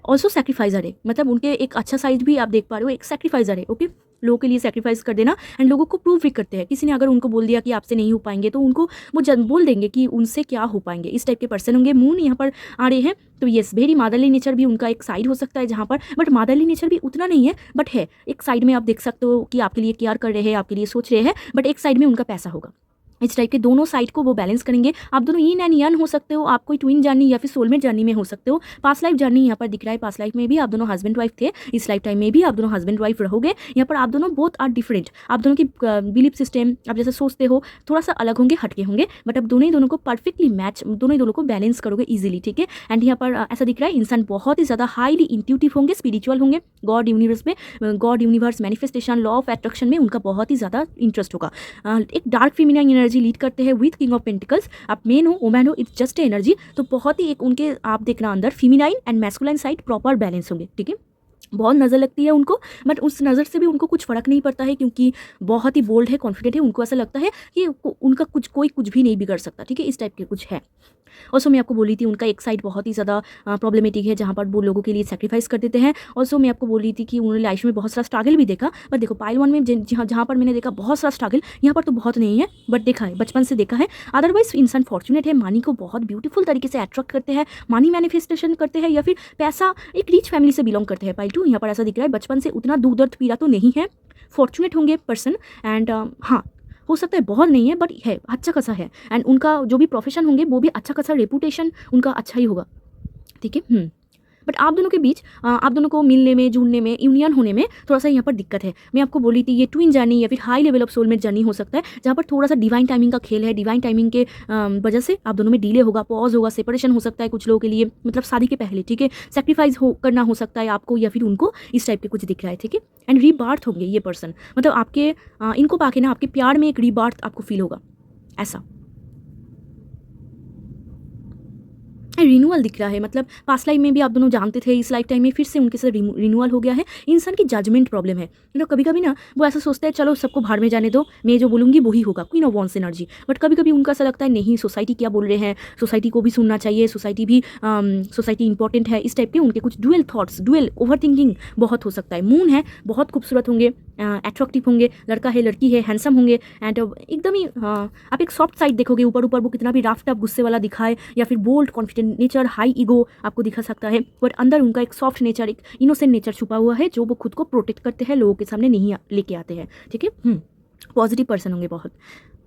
ऑल्सो सेक्रीफाइजर है, मतलब उनके एक अच्छा साइड भी आप देख पा रहे हो, एक सेक्रीफाइजर है। ओके, लोगों के लिए सेक्रीफाइस कर देना एंड लोगों को प्रूव भी करते हैं। किसी ने अगर उनको बोल दिया कि आपसे नहीं हो पाएंगे, तो उनको वो बोल देंगे कि उनसे क्या हो पाएंगे, इस टाइप के पर्सन होंगे। मून यहाँ पर आ रहे हैं, तो येस, वेरी मादरली नेचर भी उनका एक साइड हो सकता है जहाँ पर, बट मादरली नेचर भी उतना नहीं है, बट है एक साइड में। आप देख सकते हो कि आपके लिए केयर कर रहे हैं, आपके लिए सोच रहे हैं, बट एक साइड में उनका पैसा होगा। इस टाइप के दोनों साइड को वो बैलेंस करेंगे। आप दोनों यीन एंड यन हो सकते हो, आप कोई ट्विन जर्नी या फिर सोलमेट जर्नी में हो सकते हो। पास्ट लाइफ जर्नी यहाँ पर दिख रहा है, पास्ट लाइफ में भी आप दोनों हस्बैंड वाइफ थे, इस लाइफ टाइम में भी आप दोनों हस्बैंड वाइफ रहोगे। यहाँ पर आप दोनों बोथ आर डिफरेंट, आप दोनों की बिलीफ सिस्टम, आप जैसे सोचते हो थोड़ा सा अलग होंगे, हटके होंगे, बट अब दोनों ही दोनों को परफेक्टली मैच, दोनों ही दोनों को बैलेंस करोगे ईजिली। ठीक है, एंड यहाँ पर ऐसा दिख रहा है इंसान बहुत ही ज़्यादा हाईली इंट्यूटिव होंगे, स्पिरिचुअल होंगे, गॉड यूनिवर्स में, God universe manifestation, law of attraction में उनका बहुत ही ज़्यादा इंटरेस्ट होगा। एक डार्क फेमिनाइन एनर्जी लीड करते हैं विथ किंग ऑफ पेंटिकल्स। आप मेन हो, वुमेन हो, इट्स जस्ट एनर्जी। तो बहुत ही एक उनके आप देखना अंदर feminine and masculine side proper balance होंगे। ठीक है, बहुत नज़र लगती है उनको, बट उस नज़र से भी उनको कुछ फ़र्क नहीं पड़ता है, क्योंकि बहुत ही बोल्ड है, कॉन्फिडेंट है। उनको ऐसा लगता है कि उनका कोई कुछ भी नहीं बिगड़ सकता। ठीक है, इस टाइप के कुछ है। ऑल्सो मैं आपको बोली थी उनका एक साइड बहुत ही ज़्यादा प्रॉब्लमेटिक है, जहाँ पर वो लोगों के लिए सेक्रीफाइस कर देते हैं। ऑल्सो मैं आपको बोली थी कि उन्होंने लाइफ में बहुत सारा स्ट्रगल भी देखा, बट देखो पाइल 1 में जहाँ पर मैंने देखा बहुत सारा स्ट्रगल, यहाँ पर तो बहुत नहीं है, बट देखा है, बचपन से देखा है। अदरवाइज इंसान फॉर्चुनेट है, मनी को बहुत ब्यूटीफुल तरीके से अट्रैक्ट करते हैं, मनी मैनिफेस्टेशन करते हैं, या फिर पैसा, एक रिच फैमिली से बिलोंग करते हैं। पाइल 2 यहाँ पर ऐसा दिख रहा है, बचपन से उतना दुख दर्द पीड़ा तो नहीं है, फॉर्चुनेट होंगे पर्सन। एंड हाँ, हो सकता है बहुत नहीं है, बट है, अच्छा खासा है। एंड उनका जो भी प्रोफेशन होंगे वो भी अच्छा खासा, रेपुटेशन उनका अच्छा ही होगा। ठीक है, बट आप दोनों के बीच, आप दोनों को मिलने में, जुड़ने में, यूनियन होने में थोड़ा सा यहाँ पर दिक्कत है। मैं आपको बोली थी ये ट्विन जर्नी या फिर high level of soulmate journey हो सकता है, जहाँ पर थोड़ा सा डिवाइन टाइमिंग का खेल है। डिवाइन टाइमिंग के वजह से आप दोनों में डिले होगा, पॉज होगा, सेपरेशन हो सकता है कुछ लोगों के लिए, मतलब शादी के पहले। ठीक है, सेक्रीफाइस करना हो सकता है आपको या फिर उनको, इस टाइप के कुछ दिख रहा है। ठीक है, एंड रीबार्थ होंगे ये पर्सन, मतलब आपके इनको पाके ना आपके प्यार में एक रीबार्थ आपको फील होगा, ऐसा रिन्यूअल दिख रहा है। मतलब पास्ट लाइफ में भी आप दोनों जानते थे, इस लाइफ टाइम में फिर से उनके साथ रिन्यूअल हो गया है। इंसान की जजमेंट प्रॉब्लम है, मतलब कभी कभी ना वो ऐसा सोचता है चलो सबको भाड़ में जाने दो, मैं जो बोलूँगी वही होगा, queen of wands energy. But कभी कभी उनका ऐसा लगता है नहीं, सोसाइटी क्या बोल रहे हैं, सोसाइटी को भी सुनना चाहिए, सोसाइटी इंपॉर्टेंट है, इस टाइप के उनके कुछ dual thoughts, dual over thinking बहुत हो सकता है। मून है, बहुत खूबसूरत होंगे, अट्रैक्टिव होंगे, लड़का है लड़की है हैंडसम होंगे एंड एकदम ही आप एक सॉफ्ट साइड देखोगे, ऊपर ऊपर वो कितना भी राफ्ट अप गुस्से वाला दिखाए या फिर bold confident nature, high ego आपको दिखा सकता है, बट अंदर उनका एक सॉफ्ट नेचर, एक इनोसेंट नेचर छुपा हुआ है जो वो खुद को प्रोटेक्ट करते हैं, लोगों के सामने नहीं लेके आते हैं, ठीक है। पॉजिटिव पर्सन होंगे बहुत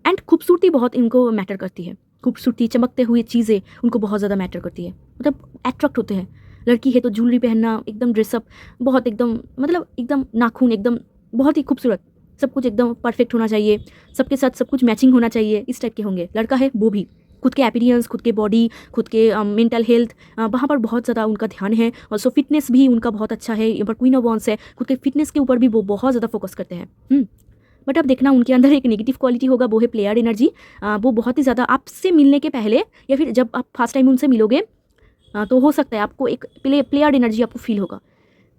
एंड खूबसूरती बहुत इनको मैटर करती है, खूबसूरती चमकते हुए चीज़ें उनको बहुत ज़्यादा मैटर करती है, मतलब अट्रैक्ट होते हैं। लड़की है तो ज्वेलरी पहनना, एकदम ड्रेसअप बहुत एकदम मतलब एकदम नाखून एकदम बहुत ही खूबसूरत, सब कुछ एकदम परफेक्ट होना चाहिए, सबके साथ सब कुछ मैचिंग होना चाहिए, इस टाइप के होंगे। लड़का है वो भी खुद के अपीयरेंस, खुद के बॉडी, खुद के मेंटल हेल्थ, वहाँ पर बहुत ज़्यादा उनका ध्यान है। और सो फिटनेस भी उनका बहुत अच्छा है, यहाँ पर क्वीन ऑफ वॉन्ड्स है, खुद के फिटनेस के ऊपर भी वो बहुत ज़्यादा फोकस करते हैं। बट अब देखना उनके अंदर एक नेगेटिव क्वालिटी होगा, वो है प्लेयर एनर्जी। वो बहुत ही ज़्यादा आपसे मिलने के पहले या फिर जब आप फर्स्ट टाइम उनसे मिलोगे तो हो सकता है आपको एक प्लेयर एनर्जी आपको फील होगा,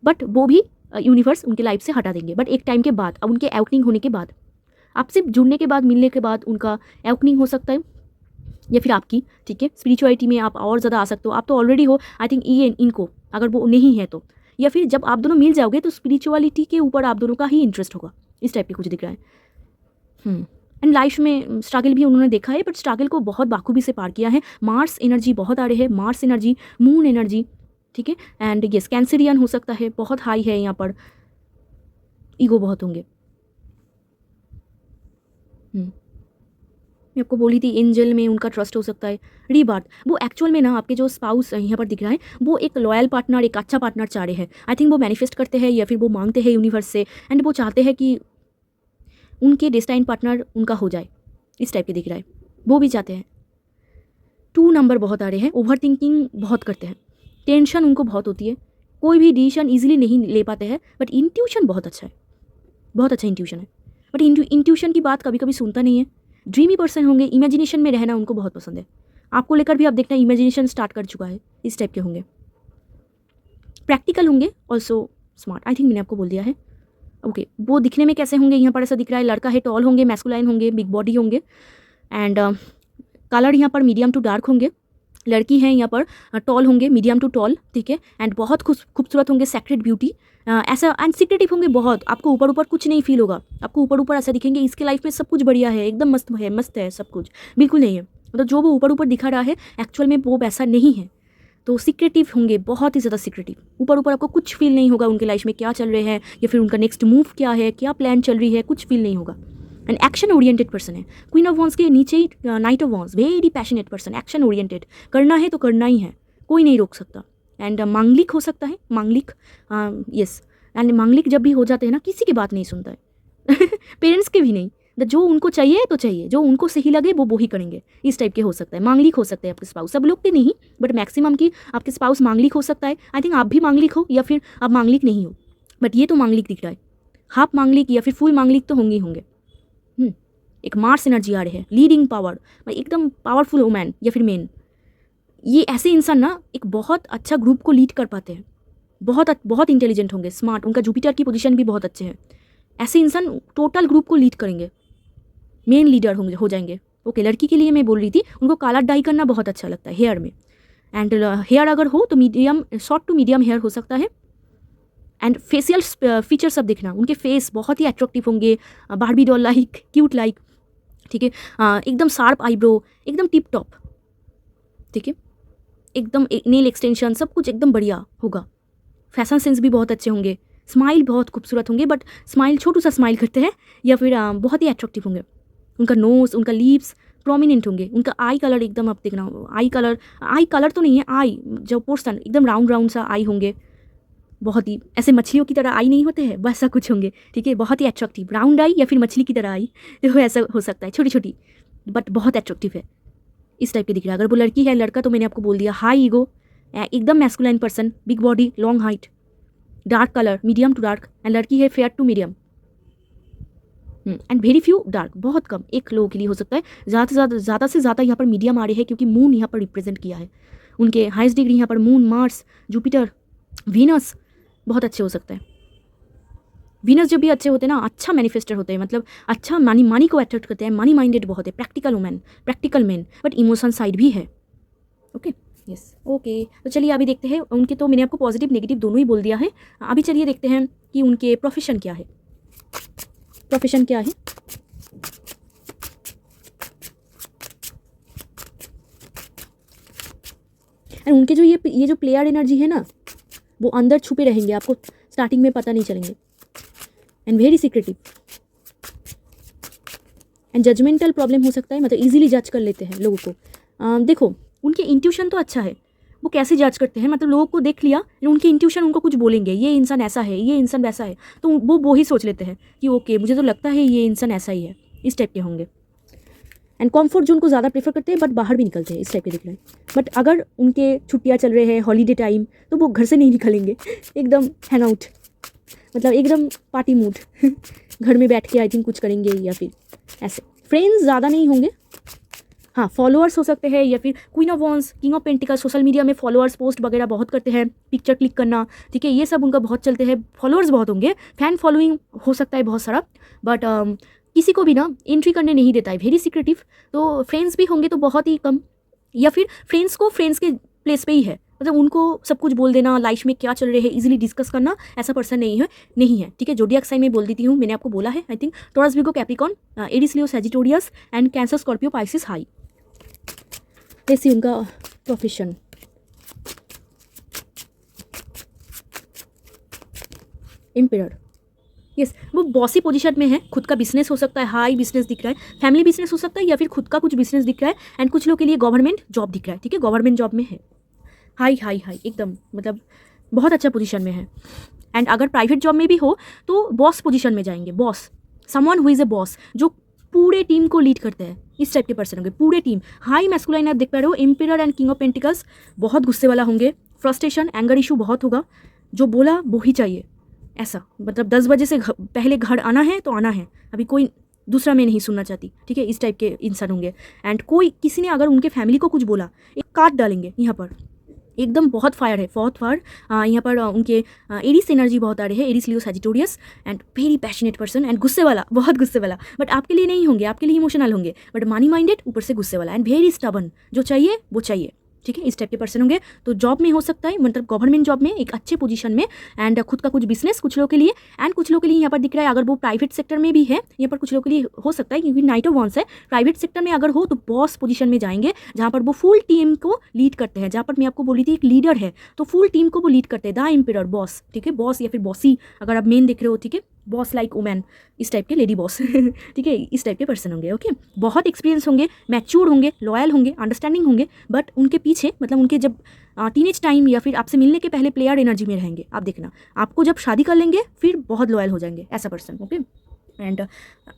बट वो भी यूनिवर्स उनके लाइफ से हटा देंगे। बट एक टाइम के बाद, अब उनके एवकनिंग होने के बाद, आपसे जुड़ने के बाद, मिलने के बाद उनका एवकनिंग हो सकता है या फिर आपकी, ठीक है, स्पिरिचुअलिटी में आप और ज़्यादा आ सकते हो। आप तो ऑलरेडी हो, आई थिंक ये इनको अगर वो नहीं है तो, या फिर जब आप दोनों मिल जाओगे तो स्पिरिचुअलिटी के ऊपर आप दोनों का ही इंटरेस्ट होगा, इस टाइप के कुछ दिख रहा है। एंड लाइफ में स्ट्रगल भी उन्होंने देखा है, बट स्ट्रगल को बहुत बाखूबी से पार किया है। मार्स एनर्जी बहुत आ रही है, मार्स एनर्जी, मून एनर्जी, ठीक है। एंड यस कैंसरियन हो सकता है, बहुत हाई है यहाँ पर, ईगो बहुत होंगे। मैं आपको बोली थी एंजल में उनका ट्रस्ट हो सकता है। रीबर्थ, वो एक्चुअल में ना आपके जो स्पाउस यहाँ पर दिख रहा है वो एक लॉयल पार्टनर, एक अच्छा पार्टनर चाह रहे हैं। आई थिंक वो मैनिफेस्ट करते हैं या फिर वो मांगते हैं यूनिवर्स से, एंड वो चाहते हैं कि उनके डेस्टाइन पार्टनर उनका हो जाए, इस टाइप के दिख रहा है, वो भी चाहते हैं। 2 नंबर बहुत आ रहे हैं, ओवर थिंकिंग बहुत करते हैं, टेंशन उनको बहुत होती है, कोई भी डिसीजन ईजिली नहीं ले पाते हैं, बट इंट्यूशन बहुत अच्छा है, बहुत अच्छा इंट्यूशन है, बट इंट्यूशन की बात कभी कभी सुनता नहीं है। ड्रीमी पर्सन होंगे, इमेजिनेशन में रहना उनको बहुत पसंद है, आपको लेकर भी आप देखना इमेजिनेशन स्टार्ट कर चुका है, इस टाइप के होंगे। प्रैक्टिकल होंगे, ऑल्सो स्मार्ट, आई थिंक मैंने आपको बोल दिया है। ओके वो दिखने में कैसे होंगे, यहाँ पर ऐसा दिख रहा है, लड़का है टॉल होंगे, मैस्कुलाइन होंगे, बिग बॉडी होंगे, एंड कलर यहाँ पर मीडियम टू डार्क होंगे। लड़की है यहाँ पर टॉल होंगे, मीडियम टू टॉल, ठीक है, एंड बहुत खूबसूरत होंगे, सेक्रेट ब्यूटी, ऐसा एंड सीक्रेटिव होंगे बहुत, आपको ऊपर ऊपर कुछ नहीं फील होगा, आपको ऊपर ऊपर ऐसा दिखेंगे इसके लाइफ में सब कुछ बढ़िया है, एकदम मस्त है सब कुछ, बिल्कुल नहीं है, मतलब जो वो ऊपर ऊपर दिखा रहा है एक्चुअल में वो वैसा नहीं है। तो सीक्रेटिव होंगे, बहुत ही ज़्यादा सीक्रेटिव, ऊपर ऊपर आपको कुछ फील नहीं होगा उनके लाइफ में क्या चल रहे हैं या फिर उनका नेक्स्ट मूव क्या है, क्या प्लान चल रही है, कुछ फील नहीं होगा। एंड एक्शन ओरिएंटेड पर्सन है, क्वीन ऑफ वॉन्ड्स के नीचे ही knight of wands, very passionate person, action oriented, करना है तो करना ही है, कोई नहीं रोक सकता। एंड मांगलिक हो सकता है, मांगलिक, यस, एंड मांगलिक जब भी हो जाते हैं ना किसी की बात नहीं सुनता है पेरेंट्स के भी नहीं, जो उनको चाहिए तो चाहिए, जो उनको सही लगे वो ही करेंगे, इस टाइप के हो सकता है। मांगलिक हो सकते हैं आपके स्पाउस, सब लोग के नहीं बट मैक्सिमम की आपके स्पाउस मांगलिक हो सकता है। आई थिंक आप भी मांगलिक हो या फिर आप मांगलिक नहीं हो, बट ये तो मांगलिक दिख रहा है, हाफ मांगलिक या फिर फुल मांगलिक तो होंगे ही होंगे। एक मार्स एनर्जी आ रही है, लीडिंग पावर, एकदम पावरफुल वुमेन या फिर मेन, ये ऐसे इंसान ना एक बहुत अच्छा ग्रुप को लीड कर पाते हैं, बहुत इंटेलिजेंट होंगे, स्मार्ट, उनका जुपिटर की पोजीशन भी बहुत अच्छे हैं, ऐसे इंसान टोटल ग्रुप को लीड करेंगे, मेन लीडर होंगे, हो जाएंगे। ओके लड़की के लिए मैं बोल रही थी, उनको काला डाई करना बहुत अच्छा लगता है हेयर में, एंड हेयर अगर हो तो medium, short to medium hair हो सकता है। एंड फेशियल फीचर सब देखना, उनके फेस बहुत ही अट्रैक्टिव होंगे, Barbie doll like, cute like, ठीक है, एकदम शार्प आईब्रो, एकदम टिप टॉप, ठीक है, एकदम नेल एक्सटेंशन सब कुछ एकदम बढ़िया होगा। फैशन सेंस भी बहुत अच्छे होंगे, स्माइल बहुत खूबसूरत होंगे, बट स्माइल छोटू सा स्माइल करते हैं या फिर बहुत ही अट्रैक्टिव होंगे। उनका नोज़, उनका लिप्स प्रोमिनेंट होंगे, उनका आई कलर एकदम, आप देखना आई कलर तो नहीं है, आई जो पोर्सन एकदम राउंड सा आई होंगे, बहुत ही ऐसे मछलियों की तरह आई नहीं होते हैं वैसा कुछ होंगे, ठीक है, बहुत ही अट्रैक्टिव, राउंड आई या फिर मछली की तरह आई, तो ऐसा हो सकता है, छोटी छोटी बट बहुत अट्रैक्टिव है, इस टाइप के दिख रहा है। अगर वो लड़की है, लड़का तो मैंने आपको बोल दिया, हाई ईगो, एकदम masculine person, big body, long height, dark colour, medium to dark, and लड़की है fair to medium, and very few dark, बहुत कम, एक लोगों के लिए हो सकता है। ज़्यादा से ज़्यादा यहाँ पर मीडियम आ रहे हैं क्योंकि मून यहाँ पर रिप्रेजेंट किया है, उनके हाईएस्ट डिग्री यहाँ पर मून, मार्स, जुपिटर, वीनस बहुत अच्छे हो सकते हैं। वीनस जब भी अच्छे होते हैं ना, अच्छा मैनिफेस्टर होते हैं, मतलब अच्छा मनी को अट्रैक्ट करते हैं, मनी माइंडेड बहुत है, practical women, practical man, but emotion side भी है। ओके यस ओके, तो चलिए अभी देखते हैं उनके, तो मैंने आपको पॉजिटिव नेगेटिव दोनों ही बोल दिया है, अभी चलिए देखते हैं कि उनके प्रोफेशन क्या है। प्रोफेशन क्या है, एंड उनके जो ये जो प्लेयर एनर्जी है ना, वो अंदर छुपे रहेंगे, आपको स्टार्टिंग में पता नहीं चलेंगे, and very secretive and judgemental problem हो सकता है, मतलब इजीली जज कर लेते हैं लोगों को। देखो उनके इंट्यूशन तो अच्छा है, वो कैसे जज करते हैं, मतलब लोगों को देख लिया, उनके इंट्यूशन उनको कुछ बोलेंगे, ये इंसान ऐसा है, ये इंसान वैसा है, तो वो ही सोच लेते हैं कि ओके मुझे तो लगता है ये इंसान ऐसा ही है, इस टाइप के होंगे। एंड कॉम्फर्ट जोन को ज़्यादा प्रेफर करते हैं, बट बाहर भी निकलते हैं, इस टाइप के दिख रहे हैं। बट अगर उनके छुट्टियाँ चल रहे हैं, हॉलीडे टाइम, तो वो घर से नहीं निकलेंगे, एकदम हैंग आउट, मतलब एकदम पार्टी मूड घर में बैठ के आई थिंक कुछ करेंगे, या फिर ऐसे। फ्रेंड्स ज़्यादा नहीं होंगे, हाँ फॉलोअर्स हो सकते हैं, या फिर queen of wands, king of pentacles, social media में फॉलोअर्स पोस्ट वगैरह बहुत करते हैं, पिक्चर क्लिक करना, ठीक है, ये सब उनका बहुत चलते हैं, फॉलोअर्स बहुत होंगे, फैन फॉलोइंग हो सकता है बहुत सारा, बट किसी को भी ना एंट्री करने नहीं देता है, वेरी सीक्रेटिव। तो फ्रेंड्स भी होंगे तो बहुत ही कम, या फिर फ्रेंड्स को फ्रेंड्स के प्लेस पे ही है, मतलब उनको सब कुछ बोल देना, लाइफ में क्या चल रहे हैं इजीली डिस्कस करना, ऐसा पर्सन नहीं है, ठीक है। जोडिएक साइन में बोल देती हूँ, मैंने आपको बोला है I think, taurus, Virgo, Capricorn, Aries, Leo, Sagittarius and cancer, Scorpio, Pisces, high. ऐसी उनका प्रोफेशन, एम्पिरर, यस वो बॉसी पोजीशन में है, खुद का बिजनेस हो सकता है, हाई बिजनेस दिख रहा है, फैमिली बिजनेस हो सकता है, या फिर खुद का कुछ बिजनेस दिख रहा है, एंड कुछ लोग के लिए गवर्नमेंट जॉब दिख रहा है, ठीक है, गवर्नमेंट जॉब में है, हाई एकदम, मतलब बहुत अच्छा पोजीशन में है। एंड अगर प्राइवेट जॉब में भी हो तो बॉस पोजीशन में जाएंगे, boss, someone who is a boss, जो पूरे टीम को लीड करते हैं, इस टाइप के पर्सन होंगे, पूरे टीम। हाई मैस्कुलाइन आप देख पा रहे हो, एम्पिरर एंड किंग ऑफ पेंटिकल्स, बहुत गुस्से वाला होंगे, फ्रस्ट्रेशन, एंगर इशू बहुत होगा, जो बोला वो ही चाहिए, ऐसा, मतलब 10 बजे से पहले घर आना है तो आना है, अभी कोई दूसरा मैं नहीं सुनना चाहती, ठीक है, इस टाइप के इंसान होंगे। एंड कोई किसी ने अगर उनके फैमिली को कुछ बोला, एक काट डालेंगे यहाँ पर, एकदम बहुत फायर है, बहुत फायर। यहाँ पर उनके एरीस एनर्जी बहुत आ रही है, Aries, Leo, Sagittarius, and very passionate person, and गुस्से वाला, बहुत गुस्से वाला, बट आपके लिए नहीं होंगे, आपके लिए इमोशनल होंगे, बट मनी माइंडेड, ऊपर से गुस्से वाला, एंड वेरी स्टबन, जो चाहिए वो चाहिए, ठीक है, इस टाइप के पर्सन होंगे। तो जॉब में हो सकता है, मतलब गवर्नमेंट जॉब में, एक अच्छे पोजीशन में, एंड खुद का कुछ बिजनेस कुछ लोगों के लिए, एंड कुछ लोगों के लिए यहाँ पर दिख रहा है अगर वो प्राइवेट सेक्टर में भी है, यहाँ पर कुछ लोगों के लिए हो सकता है, क्योंकि नाइट ऑफ वॉन्स है, प्राइवेट सेक्टर में अगर हो तो बॉस पोजीशन में जाएंगे, जहाँ पर वो फुल टीम को लीड करते हैं, जहाँ पर मैं आपको बोली थी एक लीडर है, तो फुल टीम को वो लीड करते हैं, द एम्पिरर, बॉस, ठीक है, बॉस या फिर बॉसी, अगर आप मेन देख रहे हो, ठीक है, बॉस लाइक वुमेन, इस टाइप के, लेडी बॉस ठीक है, इस टाइप के पर्सन होंगे, ओके। बहुत एक्सपीरियंस होंगे, मैच्योर होंगे, लॉयल होंगे, अंडरस्टैंडिंग होंगे, बट उनके पीछे, मतलब उनके जब टीनेज टाइम या फिर आपसे मिलने के पहले प्लेयर एनर्जी में रहेंगे, आप देखना, आपको जब शादी कर लेंगे फिर बहुत लॉयल हो जाएंगे, ऐसा पर्सन, ओके। एंड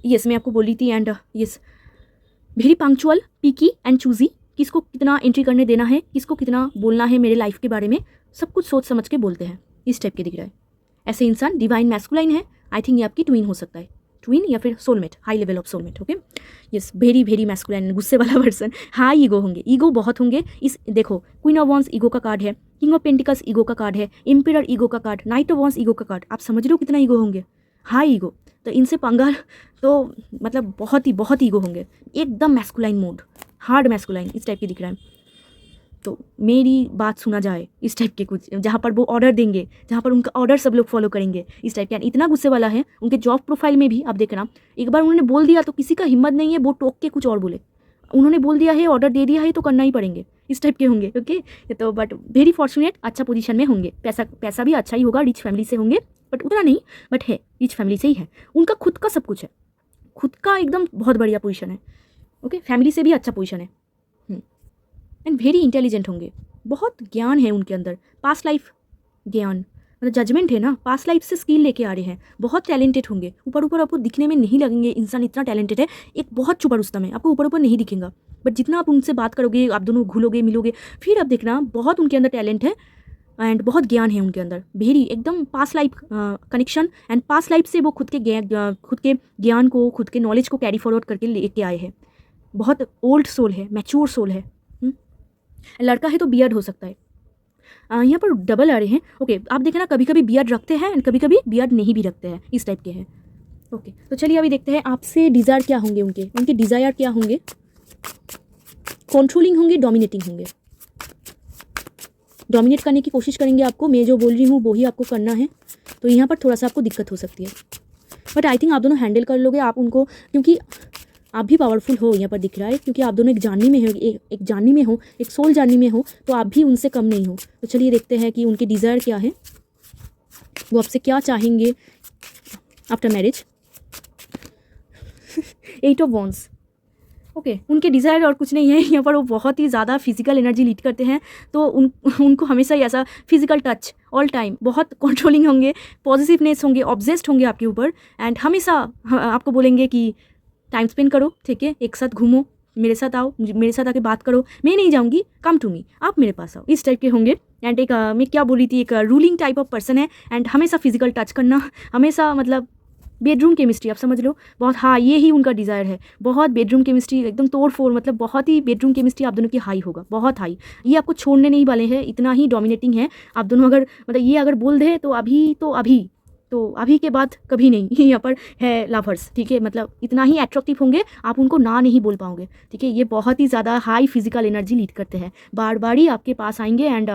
यस मैं आपको बोली थी, and yes very punctual, Peaky and choosy, किसको कितना एंट्री करने देना है, किसको कितना बोलना है मेरे लाइफ के बारे में, सब कुछ सोच समझ के बोलते हैं, इस टाइप के दिख रहा है। ऐसे इंसान डिवाइन मैस्कुलाइन है, आई थिंक ये आपकी ट्विन हो सकता है, ट्विन या फिर soulmate, high level of soulmate, okay. Yes very masculine, गुस्से वाला पर्सन, हाई ईगो होंगे, ईगो बहुत होंगे, इस देखो क्वीन ऑफ वॉन्स ईगो का कार्ड है, किंग ऑफ पेंटिकल्स ईगो का कार्ड है, एम्पिरर ईगो का card, night of wands ego का कार्ड, आप समझ रहे हो कितना ईगो होंगे, हाई ईगो। तो इनसे पंगा तो मतलब बहुत ईगो होंगे, एकदम मैस्कुलाइन मोड, हार्ड मैस्कुलाइन, इस टाइप के दिख रहा है। तो मेरी बात सुना जाए, इस टाइप के कुछ, जहाँ पर वो ऑर्डर देंगे, जहाँ पर उनका ऑर्डर सब लोग फॉलो करेंगे, इस टाइप के। इतना गुस्से वाला है, उनके जॉब प्रोफाइल में भी आप देखना, एक बार उन्होंने बोल दिया तो किसी का हिम्मत नहीं है वो टोक के कुछ और बोले, उन्होंने बोल दिया है, ऑर्डर दे दिया है तो करना ही पड़ेंगे, इस टाइप के होंगे, ओके। तो बट वेरी फॉर्चुनेट, अच्छा पोजीशन में होंगे, पैसा भी अच्छा ही होगा, रिच फैमिली से होंगे, बट उतना नहीं, बट है, रिच फैमिली से ही है, उनका खुद का सब कुछ है, खुद का एकदम बहुत बढ़िया पोजीशन है, ओके, फैमिली से भी अच्छा पोजीशन है, एंड वेरी इंटेलिजेंट होंगे, बहुत ज्ञान है उनके अंदर, पास्ट लाइफ ज्ञान, मतलब जजमेंट है ना, पास्ट लाइफ से स्किल लेके आ रहे हैं, बहुत टैलेंटेड होंगे, ऊपर आपको दिखने में नहीं लगेंगे इंसान इतना टैलेंटेड है, एक बहुत छुपा रुस्तम है, आपको ऊपर नहीं दिखेगा, बट जितना आप उनसे बात करोगे, आप दोनों घुलोगे मिलोगे, फिर आप देखना बहुत उनके अंदर टैलेंट है, एंड बहुत ज्ञान है उनके अंदर, वेरी एकदम past life connection, and past life से वो खुद के ज्ञान को, खुद के नॉलेज को कैरी फॉरवर्ड करके लेके आए हैं, बहुत ओल्ड सोल है, मैच्योर सोल है। लड़का है तो बियर्ड हो सकता है, यहाँ पर डबल आ रहे हैं, ओके। आप देखना कभी कभी बियर्ड रखते हैं एंड कभी कभी बियर्ड नहीं भी रखते हैं, इस टाइप के हैं, ओके। तो चलिए अभी देखते हैं आपसे डिज़ायर क्या होंगे, उनके डिज़ायर क्या होंगे, कंट्रोलिंग होंगे, डोमिनेटिंग होंगे, डोमिनेट करने की कोशिश करेंगे आपको, मैं जो बोल रही हूँ वो ही आपको करना है, तो यहाँ पर थोड़ा सा आपको दिक्कत हो सकती है, बट आई थिंक आप दोनों हैंडल कर लोगे आप उनको, क्योंकि आप भी पावरफुल हो यहाँ पर दिख रहा है, क्योंकि आप दोनों एक जानी में हो, एक जानी में हो, एक सोल जानी में हो, तो आप भी उनसे कम नहीं हो। तो चलिए देखते हैं कि उनके डिज़ायर क्या है, वो आपसे क्या चाहेंगे after marriage. 8 of wands. Okay, उनके डिज़ायर और कुछ नहीं है यहाँ पर, वो बहुत ही ज़्यादा फिजिकल एनर्जी लीड करते हैं, तो उनको हमेशा ही ऐसा फिजिकल टच ऑल टाइम, बहुत कंट्रोलिंग होंगे, पॉजिटिवनेस होंगे, ऑब्जेस्ड होंगे आपके ऊपर, एंड हमेशा आपको बोलेंगे कि टाइम स्पेंड करो, ठीक है, एक साथ घूमो, मेरे साथ आओ, मेरे साथ आके बात करो, मैं नहीं जाऊँगी, कम टू मी, आप मेरे पास आओ, इस टाइप के होंगे। एंड एक मैं क्या बोल रही थी, एक रूलिंग टाइप ऑफ पर्सन है, एंड हमेशा फिजिकल टच करना, हमेशा मतलब बेडरूम केमिस्ट्री आप समझ लो बहुत, हाँ ये ही उनका डिज़ायर है, बहुत बेडरूम केमिस्ट्री एकदम तोड़ फोड़, मतलब बहुत ही बेडरूम केमिस्ट्री आप दोनों की हाई होगा, बहुत हाई। ये आपको छोड़ने नहीं वाले हैं, इतना ही डोमिनेटिंग है आप दोनों। अगर मतलब ये अगर बोल दे तो अभी के बाद कभी नहीं यहाँ पर है लवर्स, ठीक है, मतलब इतना ही एट्रैक्टिव होंगे, आप उनको ना नहीं बोल पाओगे, ठीक है। ये बहुत ही ज़्यादा हाई फिजिकल एनर्जी लीड करते हैं, बार बार ही आपके पास आएंगे, एंड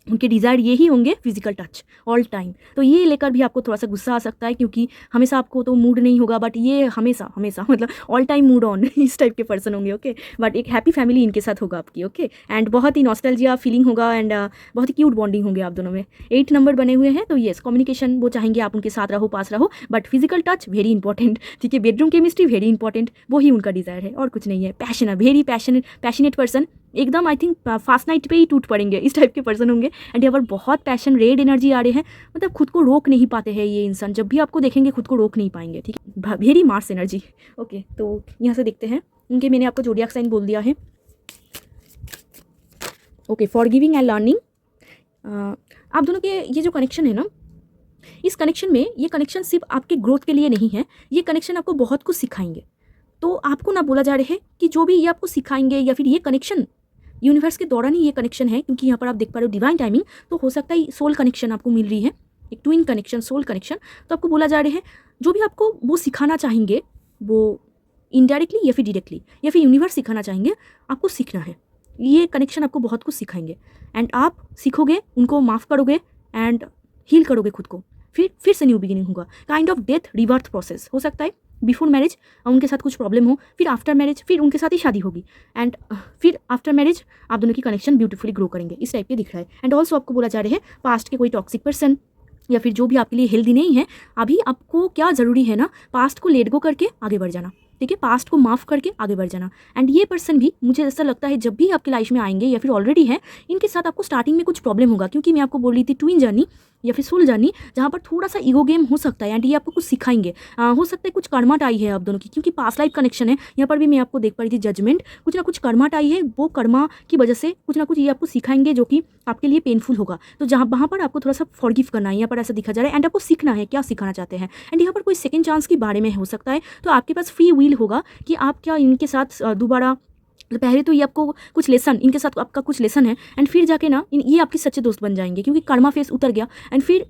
उनके डिज़ायर ये ही होंगे फिजिकल टच ऑल टाइम। तो ये लेकर भी आपको थोड़ा सा गुस्सा आ सकता है, क्योंकि हमेशा आपको तो मूड नहीं होगा, बट ये हमेशा मतलब ऑल टाइम मूड ऑन इस टाइप के पर्सन होंगे, ओके। बट एक हैप्पी फैमिली इनके साथ होगा आपकी, ओके, एंड बहुत ही नॉस्टैल्जिया फीलिंग होगा, एंड बहुत ही क्यूट बॉन्डिंग होंगे आप दोनों में। 8 नंबर बने हुए हैं, तो येस कम्युनिकेशन वो चाहेंगे आप उनके साथ रहो, पास रहो, but physical touch very important, ठीक है, बेडरूम केमिस्ट्री वेरी इंपॉर्टेंट, वही उनका डिज़ायर है और कुछ नहीं है। पैशन, वेरी पैशनेट पर्सन, एकदम आई थिंक फास्ट नाइट पे ही टूट पड़ेंगे, इस टाइप के पर्सन होंगे। एंड यहाँ पर बहुत पैशन, रेड एनर्जी आ रहे हैं, मतलब खुद को रोक नहीं पाते हैं ये इंसान, जब भी आपको देखेंगे खुद को रोक नहीं पाएंगे, ठीक है, वेरी मार्स एनर्जी, ओके। तो यहाँ से देखते हैं उनके, मैंने आपको जोडियाक साइन बोल दिया है, ओके। फॉरगिविंग एंड लर्निंग, आप दोनों के ये जो कनेक्शन है ना, इस कनेक्शन में, ये कनेक्शन सिर्फ आपके ग्रोथ के लिए नहीं है, ये कनेक्शन आपको बहुत कुछ सिखाएंगे। तो आपको ना बोला जा रहा है कि जो भी ये आपको सिखाएंगे, या फिर ये कनेक्शन यूनिवर्स के दौरान ही ये कनेक्शन है, क्योंकि यहाँ पर आप देख पा रहे हो डिवाइन टाइमिंग, तो हो सकता है सोल कनेक्शन आपको मिल रही है, एक ट्विन कनेक्शन, सोल कनेक्शन। तो आपको बोला जा रहा है जो भी आपको वो सिखाना चाहेंगे, वो इनडायरेक्टली या फिर डायरेक्टली, या फिर यूनिवर्स सिखाना चाहेंगे, आपको सीखना है। ये कनेक्शन आपको बहुत कुछ सिखाएंगे, एंड आप सीखोगे, उनको माफ़ करोगे, एंड हील करोगे खुद को, फिर से न्यू बिगिनिंग होगा। Kind of death rebirth process हो सकता है। बिफोर मैरिज उनके साथ कुछ प्रॉब्लम हो, फिर आफ्टर मैरिज फिर उनके साथ ही शादी होगी, एंड फिर आफ्टर मैरिज आप दोनों की कनेक्शन ब्यूटीफुली ग्रो करेंगे, इस टाइप के दिख रहा है। एंड ऑल्सो आपको बोला जा रहा है पास्ट के कोई टॉक्सिक पर्सन या फिर जो भी आपके लिए हेल्दी नहीं है, अभी आपको क्या ज़रूरी है ना, पास्ट को लेट गो करके आगे बढ़ जाना, ठीक है, पास्ट को माफ़ करके आगे बढ़ जाना। एंड ये पर्सन भी मुझे ऐसा लगता है जब भी आपकी लाइफ में आएंगे या फिर ऑलरेडी है, इनके साथ आपको स्टार्टिंग में कुछ प्रॉब्लम होगा, क्योंकि मैं आपको बोल रही थी ट्विन जर्नी या फिर सोल जर्नी, जहाँ पर थोड़ा सा ईगो गेम हो सकता है, एंड ये आपको कुछ सिखाएंगे। हो सकता है कुछ कर्मा टाई है आप दोनों की, क्योंकि पास्ट लाइफ कनेक्शन है। यहाँ पर भी मैं आपको देख पा रही थी जजमेंट, कुछ ना कुछ कर्मा टाई है, वो कर्मा की वजह से कुछ ना कुछ ये आपको सिखाएंगे जो कि आपके लिए पेनफुल होगा। तो जहाँ वहाँ पर आपको थोड़ा सा फॉरगिव करना है, यहाँ पर ऐसा दिखा जा रहा है, एंड आपको सीखना है क्या सीखाना चाहते हैं। एंड यहाँ पर कोई सेकेंड चांस के बारे में हो सकता है, तो आपके पास फ्री विल होगा कि आप क्या इनके साथ दोबारा, पहले तो ये आपको कुछ लेसन, इनके साथ आपका कुछ लेसन है, एंड फिर जाके ना ये आपके सच्चे दोस्त बन जाएंगे, क्योंकि कर्मा फेस उतर गया, एंड फिर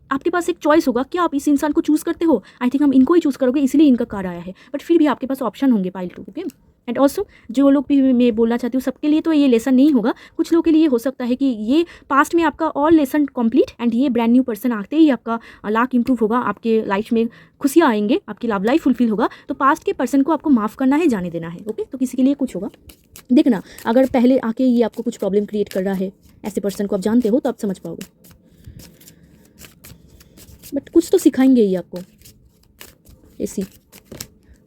आपके पास एक चॉइस होगा कि आप इस इंसान को चूज़ करते हो। आई थिंक हम इनको ही चूज़ करोगे, इसलिए इनका कार्ड आया है, बट फिर भी आपके पास ऑप्शन होंगे पाइल 2, ओके। एंड ऑल्सो जो लोग भी मैं बोलना चाहती हूँ, सबके लिए तो ये लेसन नहीं होगा, कुछ लोगों के लिए हो सकता है कि ये पास्ट में आपका ऑल लेसन कंप्लीट, एंड ये ब्रांड न्यू पर्सन आते ही आपका लाख इंप्रूव होगा, आपके लाइफ में खुशियाँ आएंगे, आपकी लव लाइफ फुलफिल होगा। तो पास्ट के पर्सन को आपको माफ़ करना है, जाने देना है, ओके। तो किसी के लिए कुछ होगा, देखना अगर पहले आके ये आपको कुछ प्रॉब्लम क्रिएट कर रहा है, ऐसे पर्सन को आप जानते हो तो आप समझ पाओगे, बट कुछ तो सिखाएंगे ये आपको। ऐसी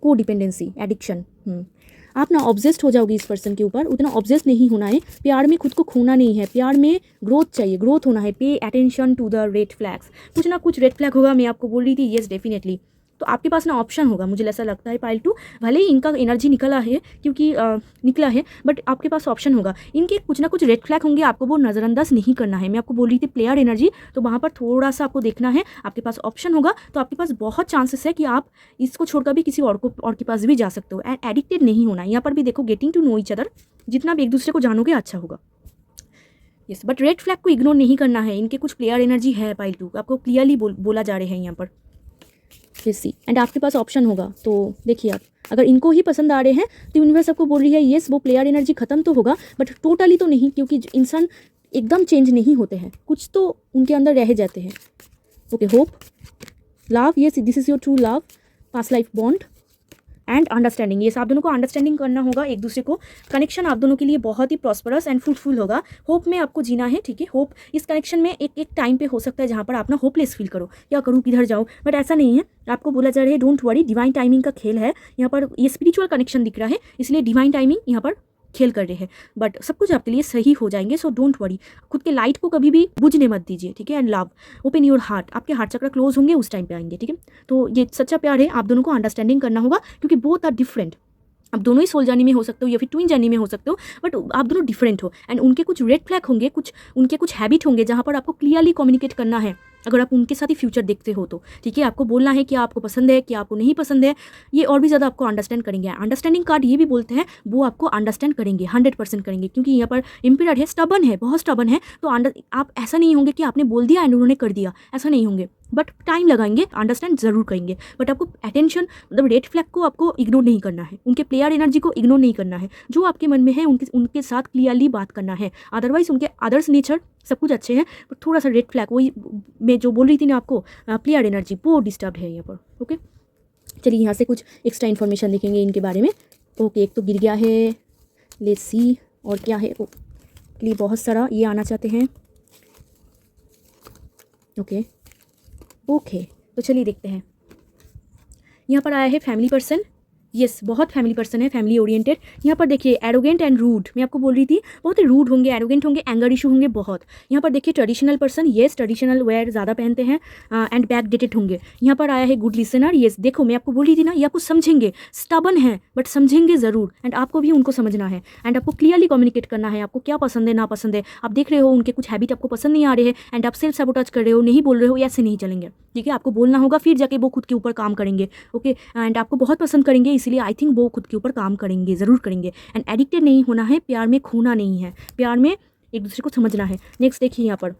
को डिपेंडेंसी, एडिक्शन, आप ना ऑब्जेस्ट हो जाओगी इस पर्सन के ऊपर। उतना ऑब्जेस्ट नहीं होना है, प्यार में खुद को खोना नहीं है, प्यार में ग्रोथ चाहिए, ग्रोथ होना है। Pay attention to the red flags, कुछ ना कुछ रेड फ्लैग होगा, मैं आपको बोल रही थी, येस डेफिनेटली। तो आपके पास ना ऑप्शन होगा, मुझे ऐसा लगता है पाइल 2, भले ही इनका एनर्जी निकला है, क्योंकि निकला है, बट आपके पास ऑप्शन होगा। इनके कुछ ना कुछ रेड फ्लैग होंगे, आपको वो नज़रअंदाज नहीं करना है। मैं आपको बोल रही थी प्लेयर एनर्जी, तो वहाँ पर थोड़ा सा आपको देखना है। आपके पास ऑप्शन होगा, तो आपके पास बहुत चांसेस है कि आप इसको छोड़कर भी किसी और के पास भी जा सकते हो। एंड एडिक्टेड नहीं होना, यहाँ पर भी देखो getting to know each other, जितना आप एक दूसरे को जानोगे अच्छा होगा, यस। बट रेड फ्लैग को इग्नोर नहीं करना है, इनके कुछ प्लेयर एनर्जी है पाइल 2, आपको क्लियरली बोला जा रहे हैं यहाँ पर, सी। एंड आपके पास ऑप्शन होगा, तो देखिए आप अगर इनको ही पसंद आ रहे हैं तो यूनिवर्स आपको बोल रही है येस, वो प्लेयर एनर्जी खत्म तो होगा, बट टोटली तो नहीं, क्योंकि इंसान एकदम चेंज नहीं होते हैं, कुछ तो उनके अंदर रह जाते हैं, okay. Hope, love, yes this is your true love, past life bond and understanding. ये आप दोनों को अंडरस्टैंडिंग करना होगा एक दूसरे को। कनेक्शन आप दोनों के लिए बहुत ही प्रॉस्परस एंड फ्रूटफुल होगा। होप में आपको जीना है, ठीक है। होप इस कनेक्शन में एक टाइम पे हो सकता है जहाँ पर आप ना होपलेस फील करो, क्या करूँ किधर जाऊँ, बट ऐसा नहीं है। आपको बोला जा रहा है डोंट वरी, डिवाइन टाइमिंग का खेल है यहाँ पर। ये स्पिरिचुअल कनेक्शन दिख रहा है, इसलिए डिवाइन टाइमिंग यहाँ पर खेल कर रहे हैं, बट सब कुछ आपके लिए सही हो जाएंगे। सो डोंट वरी, खुद के लाइट को कभी भी बुझने मत दीजिए, ठीक है। And love, open your heart, आपके हार्ट चक्र क्लोज होंगे उस टाइम पे आएंगे, ठीक है। तो ये सच्चा प्यार है, आप दोनों को अंडरस्टैंडिंग करना होगा, क्योंकि बोथ आर डिफरेंट। आप दोनों ही सोल जर्नी में हो सकते हो या फिर ट्विन जर्नी में हो सकते हो, बट आप दोनों डिफरेंट हो। एंड उनके कुछ रेड फ्लैग होंगे, उनके कुछ हैबिट होंगे जहाँ पर आपको क्लियरली कम्युनिकेट करना है। अगर आप उनके साथ ही फ्यूचर देखते हो तो, ठीक है। आपको बोलना है कि आपको पसंद है, कि आपको नहीं पसंद है, ये और भी ज़्यादा आपको अंडरस्टैंड करेंगे। अंडरस्टैंडिंग कार्ड ये भी बोलते हैं वो आपको अंडरस्टैंड करेंगे 100% करेंगे, क्योंकि यहाँ पर एम्पियर है, स्टबन है, बहुत स्टबन है। तो आप ऐसा नहीं होंगे कि आपने बोल दिया एंड उन्होंने कर दिया, ऐसा नहीं होंगे, बट टाइम लगाएंगे, अंडरस्टैंड जरूर करेंगे। बट आपको अटेंशन, मतलब रेड फ्लैग को आपको इग्नोर नहीं करना है, उनके प्लेयर एनर्जी को इग्नोर नहीं करना है। जो आपके मन में है उनके साथ क्लियरली बात करना है। अदरवाइज उनके अदर्स नेचर सब कुछ अच्छे हैं, पर थोड़ा सा रेड फ्लैग, वही मैं जो बोल रही थी ना आपको, प्लेयर एनर्जी वो डिस्टर्ब है यहाँ पर। ओके, चलिए यहाँ से कुछ एक्स्ट्रा इन्फॉर्मेशन देखेंगे इनके बारे में। ओके, एक तो गिर गया है, लेट्स सी और क्या है। लिए बहुत सारा ये आना चाहते हैं। ओके, तो चलिए देखते हैं। यहाँ पर आया है फैमिली पर्सन। यस, बहुत फैमिली पर्सन है, फैमिली ओरिएंटेड। यहाँ पर देखिए एरोगेंट एंड रूड, मैं आपको बोल रही थी बहुत ही रूड होंगे, एरोगेंट होंगे, एंगर इशू होंगे बहुत। यहाँ पर देखिए traditional person, yes traditional wear ज़्यादा पहनते हैं, एंड बैक डेटेड होंगे। यहाँ पर आया है गुड लिसनर। येस, देखो मैं आपको बोल रही थी ना, ये आपको समझेंगे, स्टबन है बट समझेंगे ज़रूर, एंड आपको भी उनको समझना है, एंड आपको क्लियरली कम्युनिकेट करना है आपको क्या पसंद है ना पसंद है। आप देख रहे हो उनके कुछ हैबिट आपको पसंद नहीं आ रहे हैं, एंड आप सेल्फ सबोटाज कर रहे हो, नहीं बोल रहे हो, ऐसे नहीं चलेंगे, ठीक है। आपको बोलना होगा, फिर जाके वो खुद के ऊपर काम करेंगे। ओके, एंड आपको बहुत पसंद करेंगे, इसलिए आई थिंक वो खुद के ऊपर काम करेंगे, ज़रूर करेंगे। एंड एडिक्टेड नहीं होना है, प्यार में खोना नहीं है, प्यार में एक दूसरे को समझना है। नेक्स्ट देखिए यहाँ पर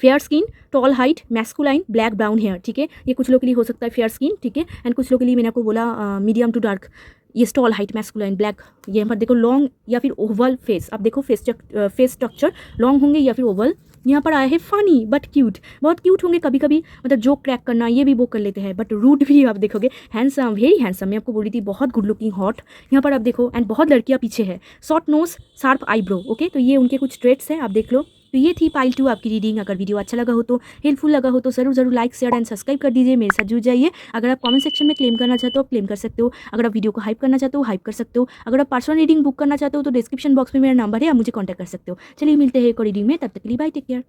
fair skin, tall height, masculine, black brown hair, ठीक है। ये कुछ लोग के लिए हो सकता है फेयर स्किन, ठीक है। एंड कुछ लोग के लिए मैंने आपको बोला मीडियम टू डार्क। ये टॉल हाइट, मैस्कुलाइन, ब्लैक। यहाँ पर देखो लॉन्ग या फिर ओवल फेस, आप देखो फेस स्ट्रक्चर लॉन्ग होंगे या फिर ओवल। यहाँ पर आया है फनी बट क्यूट, बहुत क्यूट होंगे कभी कभी, मतलब जोक क्रैक करना ये भी वो कर लेते हैं, बट रूड भी आप देखोगे। हैंडसम, वेरी हैंडसम, मैं आपको बोल रही थी बहुत गुड लुकिंग, हॉट। यहाँ पर आप देखो, एंड बहुत लड़कियाँ पीछे है। Short nose, sharp eyebrow, okay. तो ये उनके कुछ ट्रेट्स हैं, आप देख लो। तो ये थी पाइल 2 आपकी रीडिंग। अगर वीडियो अच्छा लगा हो तो, हेल्पफुल लगा हो तो जरूर लाइक शेयर एंड सब्सक्राइब कर दीजिए, मेरे साथ जुड़ जाइए। अगर आप कमेंट सेक्शन में क्लेम करना चाहते हो आप क्लेम कर सकते हो, अगर आप वीडियो को हाइप करना चाहते हो हाइप कर सकते हो, अगर आप पर्सनल रीडिंग बुक करना चाहते हो तो डिस्क्रिप्शन बॉक्स में मेरा नंबर है, आप मुझे कॉन्टैक्ट कर सकते हो। चलिए मिलते हैं एक और रीडिंग में, तब तक के लिए बाय, टेक केयर।